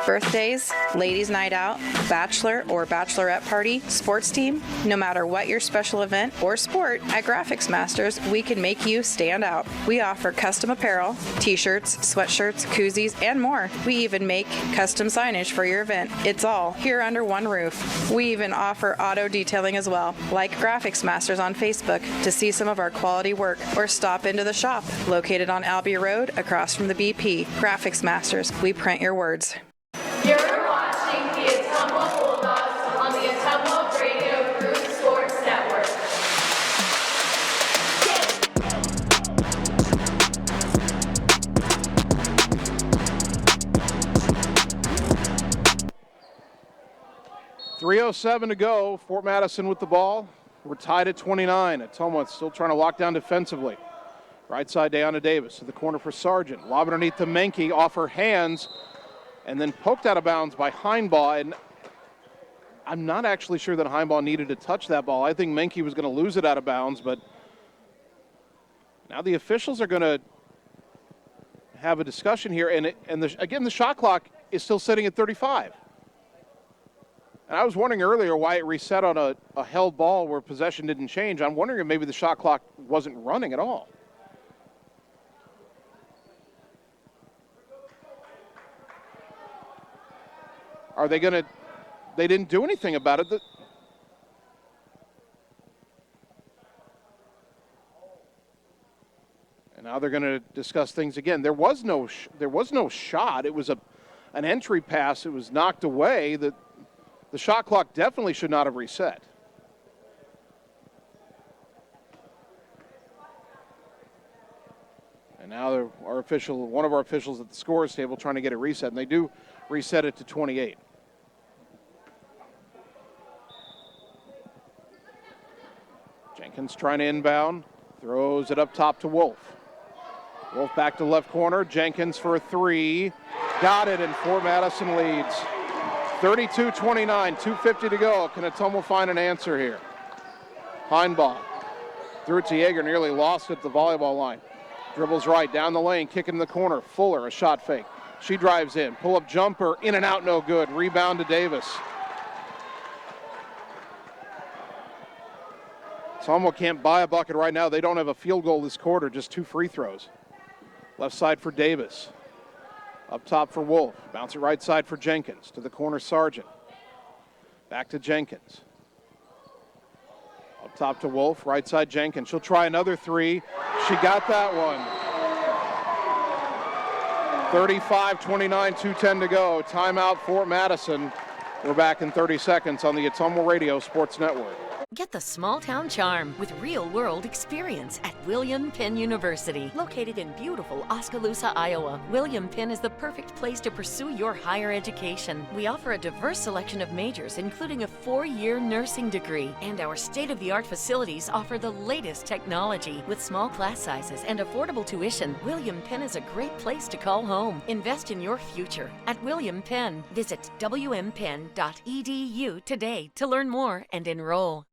Birthdays, ladies' night out, bachelor or bachelorette party, sports team, no matter what your special event or sport, at Graphics Masters, we can make you stand out. We offer custom apparel, t-shirts, sweatshirts, koozies, and more. We even make custom signage for your event. It's all here under one roof. We even offer auto detailing as well. Like Graphics Masters on Facebook to see some of our quality work, or stop into the shop located on Albee Road across from the BP. Graphics Masters, we print your words. You're watching the Ottumwa Bulldogs on the Ottumwa Radio Group Sports Network. .307 to go. Fort Madison with the ball. We're tied at 29. Ottumwa still trying to lock down defensively. Right side, Deanna Davis to the corner for Sargent. Lob underneath to Menke, off her hands, and then poked out of bounds by Heinbaugh. And I'm not actually sure that Heinbaugh needed to touch that ball. I think Menke was going to lose it out of bounds, but now the officials are going to have a discussion here. And again, the shot clock is still sitting at 35. And I was wondering earlier why it reset on a held ball where possession didn't change. I'm wondering if maybe the shot clock wasn't running at all. Are they going to – they didn't do anything about it. And now they're going to discuss things again. There was no shot. It was an entry pass. It was knocked away. The shot clock definitely should not have reset. And now one of our officials at the scores table trying to get it reset, and they do reset it to 28. Jenkins trying to inbound, throws it up top to Wolf. Wolf back to left corner, Jenkins for a three. Got it, and Fort Madison leads. 32-29, 2:50 to go. Can Ottumwa find an answer here? Heinbaugh threw it to Yeager, nearly lost it at the volleyball line. Dribbles right, down the lane, kick in the corner. Fuller, a shot fake. She drives in. Pull-up jumper, in and out, no good. Rebound to Davis. Ottumwa can't buy a bucket right now. They don't have a field goal this quarter, just 2 free throws. Left side for Davis. Up top for Wolf. Bounce it right side for Jenkins. To the corner, Sargent. Back to Jenkins. Up top to Wolf. Right side, Jenkins. She'll try another 3. She got that one. 35-29, 2:10 to go. Timeout, Fort Madison. We're back in 30 seconds on the Ottumwa Radio Sports Network. Get the small town charm with real-world experience at William Penn University. Located in beautiful Oskaloosa, Iowa, William Penn is the perfect place to pursue your higher education. We offer a diverse selection of majors, including a 4-year nursing degree. And our state-of-the-art facilities offer the latest technology. With small class sizes and affordable tuition, William Penn is a great place to call home. Invest in your future at William Penn. Visit wmpenn.edu today to learn more and enroll.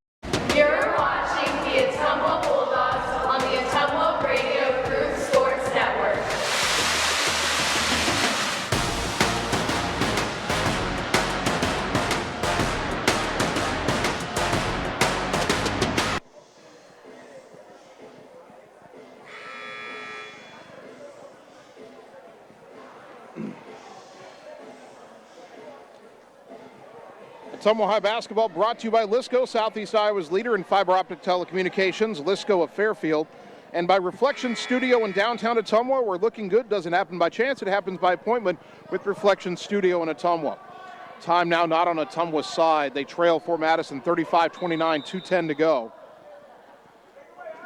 You're watching the Ottumwa Bulldogs on the Ottumwa Radio Group Sports Network. Ottumwa High basketball brought to you by Lisco, Southeast Iowa's leader in fiber optic telecommunications, Lisco of Fairfield, and by Reflection Studio in downtown Ottumwa, where looking good doesn't happen by chance, it happens by appointment with Reflection Studio in Ottumwa. Time now not on Ottumwa's side. They trail Fort Madison 35-29, 2:10 to go.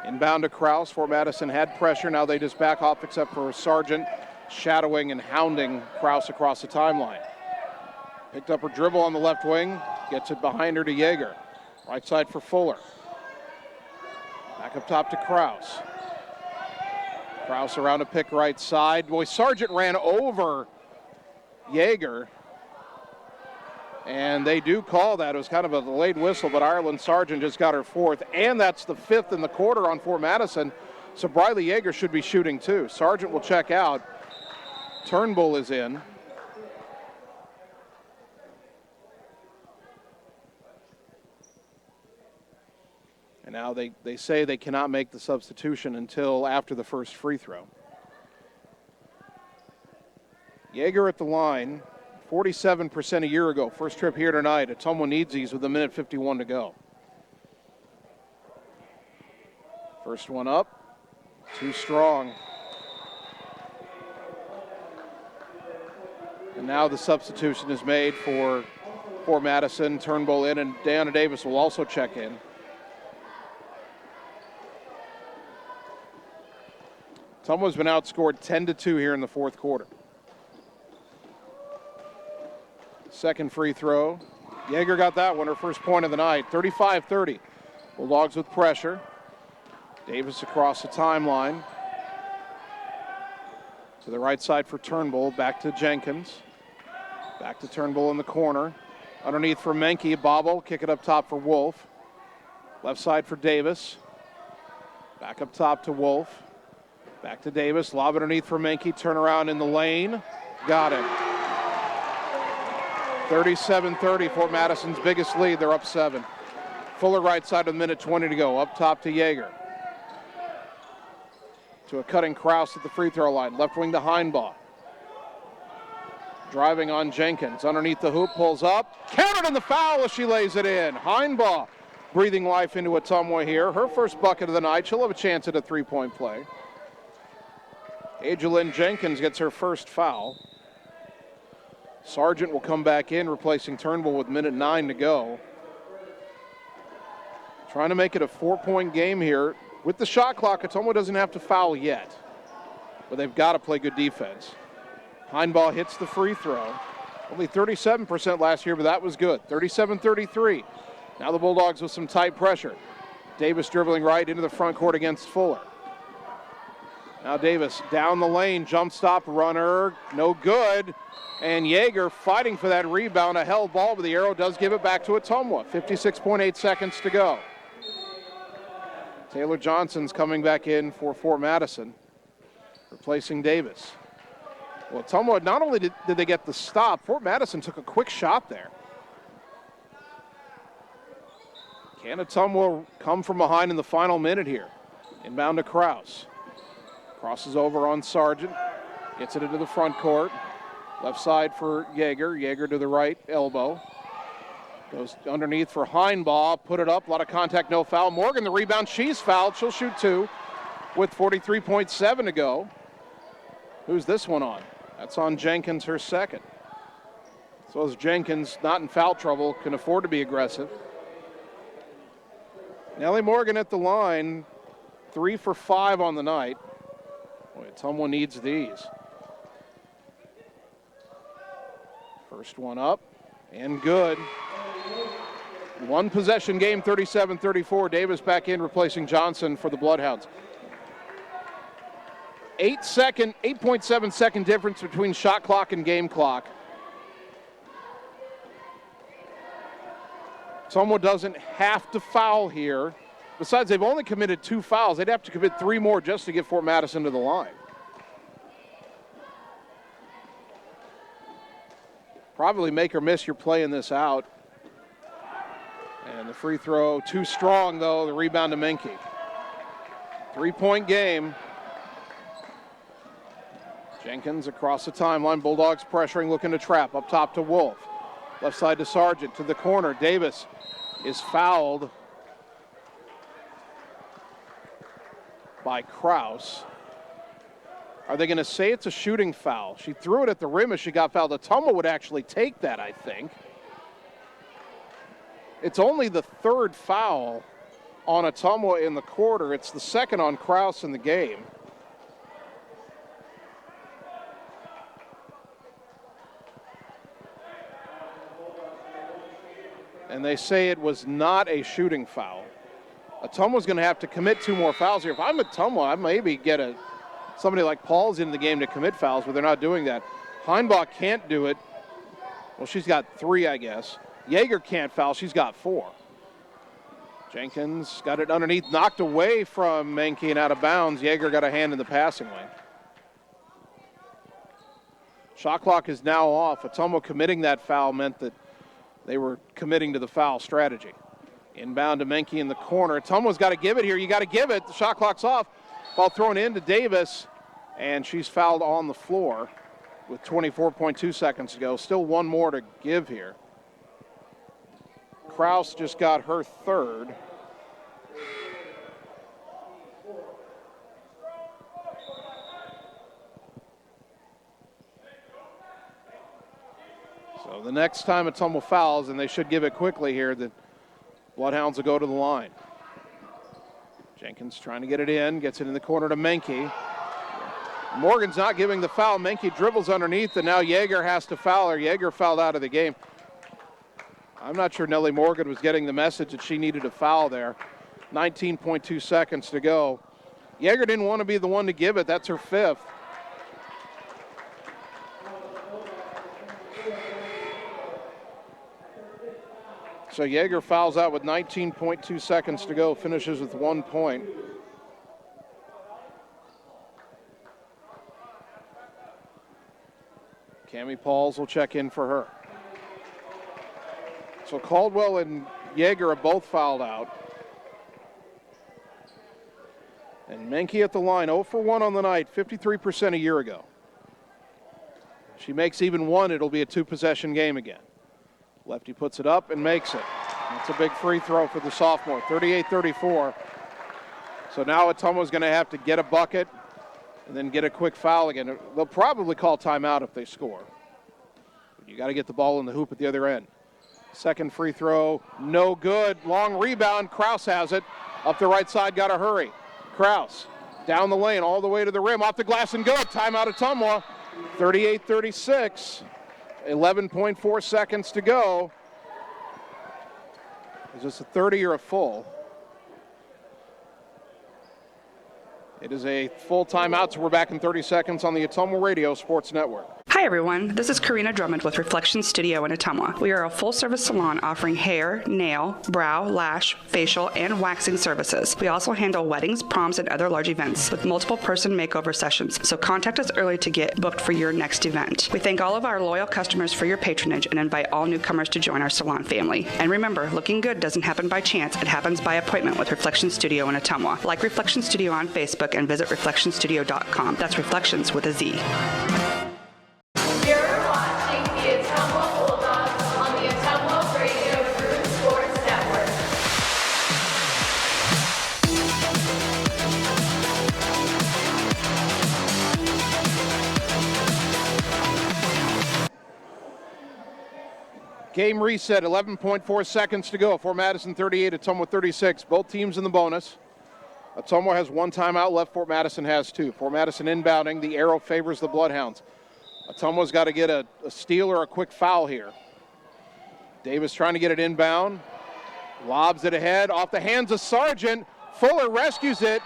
Inbound to Kraus. Fort Madison had pressure. Now they just back off except for Sargent shadowing and hounding Kraus across the timeline. Picked up her dribble on the left wing, gets it behind her to Yeager. Right side for Fuller. Back up top to Kraus. Kraus around a pick right side. Boy, Sargent ran over Yeager. And they do call that. It was kind of a delayed whistle, but Ireland Sargent just got her 4th. And that's the 5th in the quarter on Fort Madison. So Briley Yeager should be shooting too. Sargent will check out. Turnbull is in. And now they say they cannot make the substitution until after the first free throw. Yeager at the line, 47% a year ago. First trip here tonight. Ottumwa needs these with 1:51 to go. First one up, too strong. And now the substitution is made for Madison. Turnbull in, and Deanna Davis will also check in. Ottumwa's been outscored 10-2 here in the 4th quarter. Second free throw. Yeager got that one, her first point of the night. 35-30. Bulldogs with pressure. Davis across the timeline. To the right side for Turnbull. Back to Jenkins. Back to Turnbull in the corner. Underneath for Menke. Bobble. Kick it up top for Wolf. Left side for Davis. Back up top to Wolf. Back to Davis, lob underneath for Menke, turn around in the lane, got it. 37-30, Fort Madison's biggest lead, they're up 7. Fuller right side with 1:20 to go, up top to Yeager. To a cutting Kraus at the free throw line, left wing to Heinbaugh. Driving on Jenkins, underneath the hoop, pulls up, counted on the foul as she lays it in. Heinbaugh breathing life into Ottumwa here, her first bucket of the night, she'll have a chance at a 3-point play. Ajalyn Jenkins gets her first foul. Sargent will come back in, replacing Turnbull with 1:09 to go. Trying to make it a 4-point game here. With the shot clock, Ottumwa doesn't have to foul yet, but they've got to play good defense. Heinbaugh hits the free throw. Only 37% last year, but that was good. 37-33. Now the Bulldogs with some tight pressure. Davis dribbling right into the front court against Fuller. Now Davis down the lane, jump stop runner, no good. And Yeager fighting for that rebound, a held ball, but the arrow does give it back to Ottumwa. 56.8 seconds to go. Taylor Johnson's coming back in for Fort Madison. replacing Davis. Well, Ottumwa, not only did they get the stop, Fort Madison took a quick shot there. Can Ottumwa come from behind in the final minute here? Inbound to Kraus. Crosses over on Sargent. Gets it into the front court. Left side for Yeager. Yeager to the right elbow. Goes underneath for Heinbaugh. Put it up. A lot of contact, no foul. Morgan, the rebound. She's fouled. She'll shoot 2 with 43.7 to go. Who's this one on? That's on Jenkins, her second. So as Jenkins, not in foul trouble, can afford to be aggressive. Nellie Morgan at the line, 3 for 5 on the night. Boy, Ottumwa needs these. First one up, and good. One possession game, 37-34. Davis back in, replacing Johnson for the Bloodhounds. 8.7 second difference between shot clock and game clock. Ottumwa doesn't have to foul here. Besides, they've only committed 2 fouls. They'd have to commit 3 more just to get Fort Madison to the line. Probably make or miss, you're playing this out. And the free throw, too strong though, the rebound to Menke. 3-point game. Jenkins across the timeline. Bulldogs pressuring, looking to trap. Up top to Wolf. Left side to Sargent, to the corner. Davis is fouled by Kraus. Are they going to say it's a shooting foul? She threw it at the rim as she got fouled. Ottumwa would actually take that, I think. It's only the 3rd foul on Ottumwa in the quarter. It's the 2nd on Kraus in the game. And they say it was not a shooting foul. Ottumwa's going to have to commit 2 more fouls here. If I'm Ottumwa, I maybe get somebody like Paul's into the game to commit fouls, but they're not doing that. Heinbaugh can't do it. Well, she's got 3, I guess. Yeager can't foul. She's got 4. Jenkins got it underneath, knocked away from Menke and out of bounds. Yeager got a hand in the passing lane. Shot clock is now off. Ottumwa committing that foul meant that they were committing to the foul strategy. Inbound to Menke in the corner. Ottumwa's got to give it here. You got to give it. The shot clock's off. Ball thrown in to Davis, and she's fouled on the floor with 24.2 seconds to go. Still 1 more to give here. Kraus just got her 3rd. So the next time Ottumwa fouls, and they should give it quickly here, the Bloodhounds will go to the line. Jenkins trying to get it in, gets it in the corner to Menke. Morgan's not giving the foul. Menke dribbles underneath, and now Yeager has to foul her. Yeager fouled out of the game. I'm not sure Nellie Morgan was getting the message that she needed a foul there. 19.2 seconds to go. Yeager didn't want to be the one to give it. That's her 5th. So Yeager fouls out with 19.2 seconds to go, finishes with 1 point. Cammie Pauls will check in for her. So Caldwell and Yeager are both fouled out. And Menke at the line, 0 for 1 on the night, 53% a year ago. If she makes even 1, it'll be a 2-possession game again. Lefty puts it up and makes it. That's a big free throw for the sophomore, 38-34. So now Ottumwa's going to have to get a bucket and then get a quick foul again. They'll probably call timeout if they score. You got to get the ball in the hoop at the other end. Second free throw, no good. Long rebound, Kraus has it. Up the right side, got to hurry. Kraus down the lane all the way to the rim, off the glass and good. Timeout Ottumwa, 38-36. 11.4 seconds to go. Is this a 30 or a full? It is a full timeout, so we're back in 30 seconds on the Ottumwa Radio Sports Network. Hi everyone, this is Karina Drummond with Reflection Studio in Ottumwa. We are a full-service salon offering hair, nail, brow, lash, facial, and waxing services. We also handle weddings, proms, and other large events with multiple person makeover sessions, so contact us early to get booked for your next event. We thank all of our loyal customers for your patronage and invite all newcomers to join our salon family. And remember, looking good doesn't happen by chance, it happens by appointment with Reflection Studio in Ottumwa. Like Reflection Studio on Facebook and visit reflectionstudio.com. That's Reflections with a Z. You're watching the Ottumwa Bulldogs on the Ottumwa Radio Group Sports Network. Game reset, 11.4 seconds to go. Fort Madison 38, Ottumwa 36. Both teams in the bonus. Ottumwa has one timeout left. Fort Madison has two. Fort Madison inbounding. The arrow favors the Bloodhounds. Ottumwa's got to get a steal or a quick foul here. Davis trying to get it inbound. Lobs it ahead. Off the hands of Sargent. Fuller rescues it,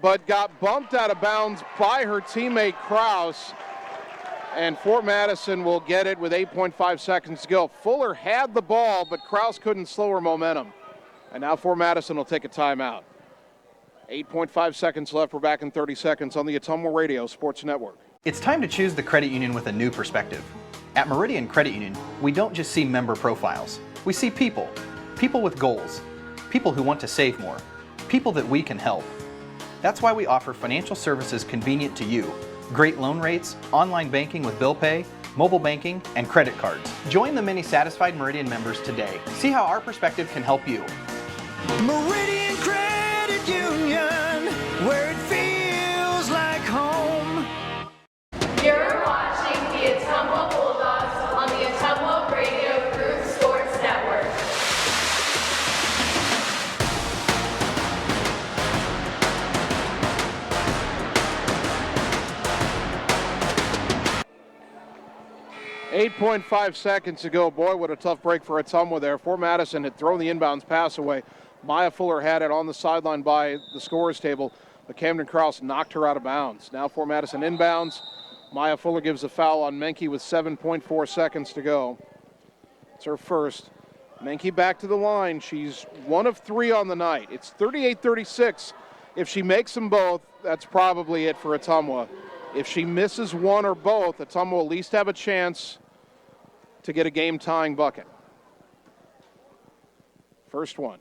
but got bumped out of bounds by her teammate Kraus. And Fort Madison will get it with 8.5 seconds to go. Fuller had the ball, but Kraus couldn't slow her momentum. And now Fort Madison will take a timeout. 8.5 seconds left. We're back in 30 seconds on the Ottumwa Radio Sports Network. It's time to choose the credit union with a new perspective. At Meridian Credit Union, we don't just see member profiles. We see people. People with goals. People who want to save more. People that we can help. That's why we offer financial services convenient to you. Great loan rates, online banking with bill pay, mobile banking, and credit cards. Join the many satisfied Meridian members today. See how our perspective can help you. Meridian Credit Union, where it feels like home. You're watching the Ottumwa Bulldogs on the Ottumwa Radio Group Sports Network. .5 seconds to go. Boy, what a tough break for Ottumwa there. Fort Madison had thrown the inbounds pass away. Maya Fuller had it on the sideline by the scorer's table, but Camden Kraus knocked her out of bounds. Now Fort Madison inbounds. Maya Fuller gives a foul on Menke with 7.4 seconds to go. It's her first. Menke back to the line. She's 1 of 3 on the night. It's 38-36. If she makes them both, that's probably it for Ottumwa. If she misses one or both, Ottumwa will at least have a chance to get a game-tying bucket. First one.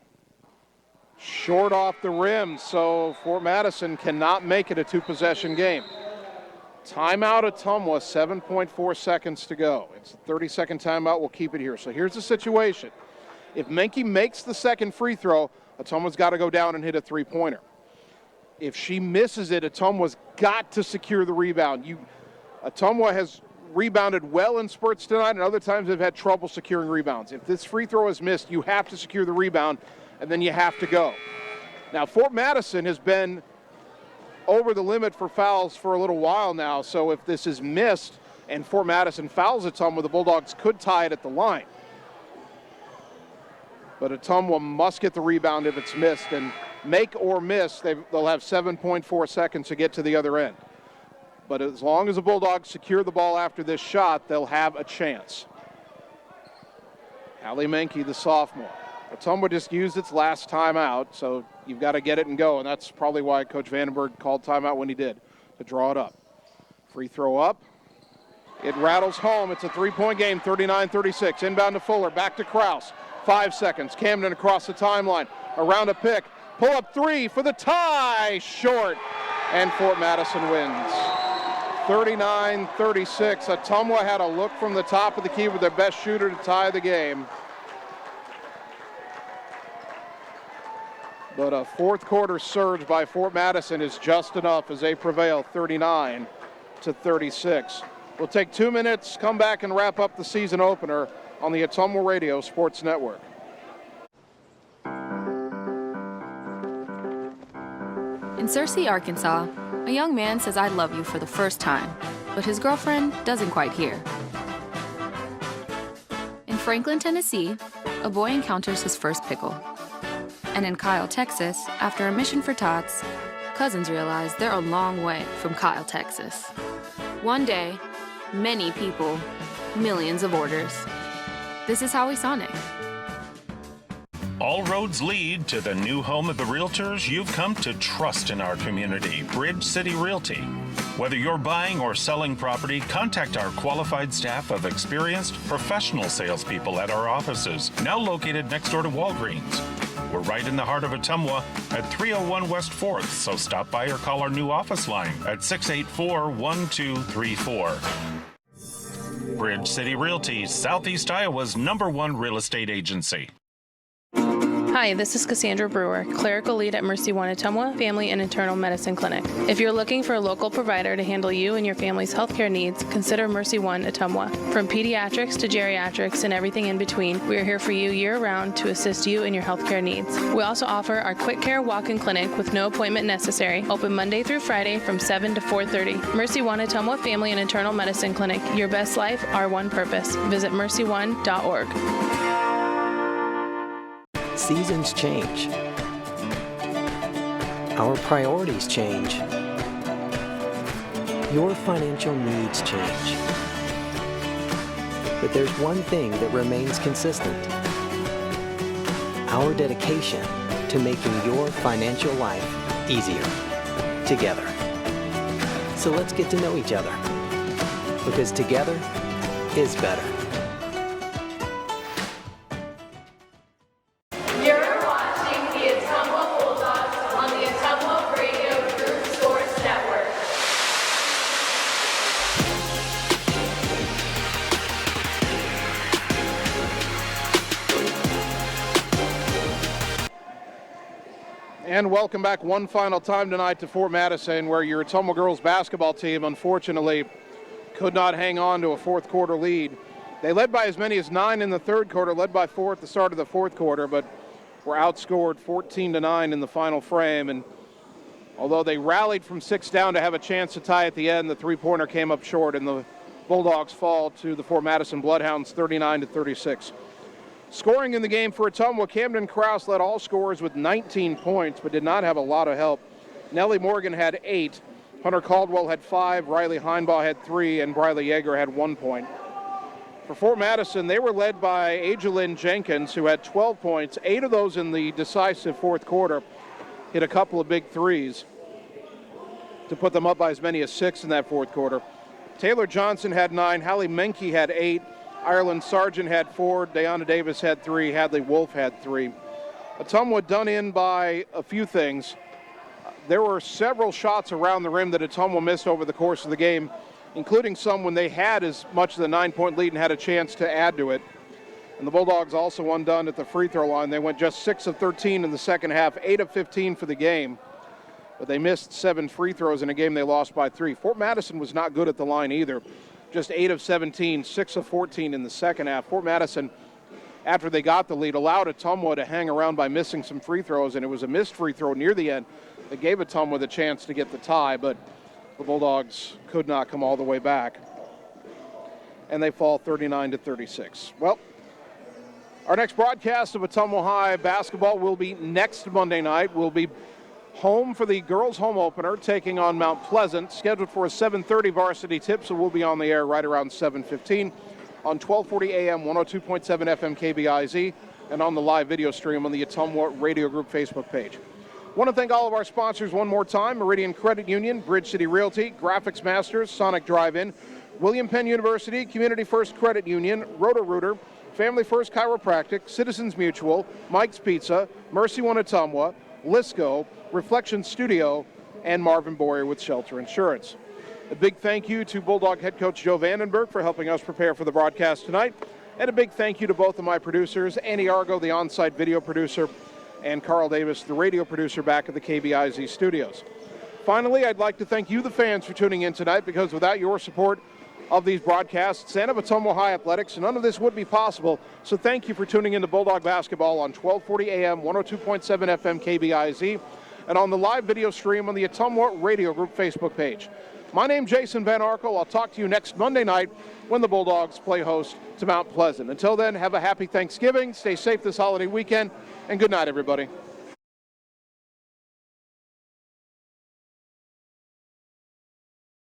Short off the rim, so Fort Madison cannot make it a two-possession game. Timeout Ottumwa, 7.4 seconds to go. It's a 30-second timeout. We'll keep it here. So here's the situation. If Menke makes the second free throw, Ottumwa's got to go down and hit a three-pointer. If she misses it, Ottumwa's got to secure the rebound. Ottumwa has rebounded well in spurts tonight, and other times they've had trouble securing rebounds. If this free throw is missed, you have to secure the rebound, and then you have to go. Now, Fort Madison has been over the limit for fouls for a little while now, so if this is missed and Fort Madison fouls Ottumwa, the Bulldogs could tie it at the line. But Ottumwa must get the rebound if it's missed, and make or miss, they'll have 7.4 seconds to get to the other end. But as long as the Bulldogs secure the ball after this shot, they'll have a chance. Allie Menke, the sophomore. Ottumwa just used its last timeout, so you've got to get it and go, and that's probably why Coach Vandenberg called timeout when he did, to draw it up. Free throw up. It rattles home. It's a three-point game, 39-36. Inbound to Fuller, back to Kraus. 5 seconds. Camden across the timeline. Around a pick. Pull up three for the tie. Short. And Fort Madison wins. 39-36. Ottumwa had a look from the top of the key with their best shooter to tie the game. But a fourth quarter surge by Fort Madison is just enough as they prevail 39-36. We'll take 2 minutes, come back and wrap up the season opener on the Ottumwa Radio Sports Network. In Searcy, Arkansas, a young man says I love you for the first time, but his girlfriend doesn't quite hear. In Franklin, Tennessee, a boy encounters his first pickle. And in Kyle, Texas, after a mission for tots, cousins realize they're a long way from Kyle, Texas. One day, many people, millions of orders. This is Howie Sonic. All roads lead to the new home of the realtors you've come to trust in our community, Bridge City Realty. Whether you're buying or selling property, contact our qualified staff of experienced professional salespeople at our offices, now located next door to Walgreens. We're right in the heart of Ottumwa at 301 West 4th, so stop by or call our new office line at 684-1234. Bridge City Realty, Southeast Iowa's #1 real estate agency. Hi, this is Cassandra Brewer, clerical lead at Mercy One Ottumwa Family and Internal Medicine Clinic. If you're looking for a local provider to handle you and your family's healthcare needs, consider Mercy One Ottumwa. From pediatrics to geriatrics and everything in between, we are here for you year-round to assist you in your healthcare needs. We also offer our Quick Care Walk-in Clinic with no appointment necessary, open Monday through Friday from 7 to 4:30. Mercy One Ottumwa Family and Internal Medicine Clinic. Your best life, our one purpose. Visit mercyone.org. Seasons change. Our priorities change. Your financial needs change. But there's one thing that remains consistent. Our dedication to making your financial life easier together. So let's get to know each other, because together is better. You're watching the Ottumwa Bulldogs on the Ottumwa Radio Group Sports Network. And welcome back one final time tonight to Fort Madison, where your Ottumwa girls basketball team unfortunately could not hang on to a fourth quarter lead. They led by as many as 9 in the third quarter, led by 4 at the start of the fourth quarter, but were outscored 14-9 in the final frame. And although they rallied from 6 down to have a chance to tie at the end, the three-pointer came up short, and the Bulldogs fall to the Fort Madison Bloodhounds 39-36. Scoring in the game for Ottumwa, Camden Krause led all scorers with 19 points, but did not have a lot of help. Nellie Morgan had 8, Hunter Caldwell had 5, Riley Heinbaugh had 3, and Briley Yeager had 1 point. For Fort Madison, they were led by Ajalyn Jenkins, who had 12 points, 8 of those in the decisive fourth quarter, hit a couple of big threes to put them up by as many as 6 in that fourth quarter. Taylor Johnson had 9, Hallie Menke had 8, Ireland Sargent had 4, Deanna Davis had 3, Hadley Wolf had 3. Ottumwa done in by a few things. There were several shots around the rim that Ottumwa missed over the course of the game, including some when they had as much as a 9-point lead and had a chance to add to it. And the Bulldogs also undone at the free throw line. They went just 6 of 13 in the second half, 8 of 15 for the game. But they missed 7 free throws in a game they lost by 3. Fort Madison was not good at the line either. Just 8 of 17, 6 of 14 in the second half. Fort Madison, after they got the lead, allowed Ottumwa to hang around by missing some free throws, and it was a missed free throw near the end that gave Ottumwa the chance to get the tie, but the Bulldogs could not come all the way back, and they fall 39-36. Well, our next broadcast of Ottumwa High basketball will be next Monday night. We'll be home for the girls' home opener, taking on Mount Pleasant, scheduled for a 7:30 varsity tip, so we'll be on the air right around 7:15 on 1240 AM, 102.7 FM KBIZ, and on the live video stream on the Ottumwa Radio Group Facebook page. I want to thank all of our sponsors one more time: Meridian Credit Union, Bridge City Realty, Graphics Masters, Sonic Drive-In, William Penn University, Community First Credit Union, Roto-Rooter, Family First Chiropractic, Citizens Mutual, Mike's Pizza, Mercy One Ottumwa, Lisco, Reflection Studio, and Marvin Boyer with Shelter Insurance. A big thank you to Bulldog head coach Joe Vandenberg for helping us prepare for the broadcast tonight. And a big thank you to both of my producers, Annie Argo, the on-site video producer, and Carl Davis, the radio producer back at the KBIZ studios. Finally, I'd like to thank you, the fans, for tuning in tonight, because without your support of these broadcasts and of Ottumwa High Athletics, none of this would be possible. So thank you for tuning in to Bulldog Basketball on 1240 AM, 102.7 FM KBIZ, and on the live video stream on the Ottumwa Radio Group Facebook page. My name's Jason Van Arkel. I'll talk to you next Monday night when the Bulldogs play host to Mount Pleasant. Until then, have a happy Thanksgiving, stay safe this holiday weekend, and good night, everybody.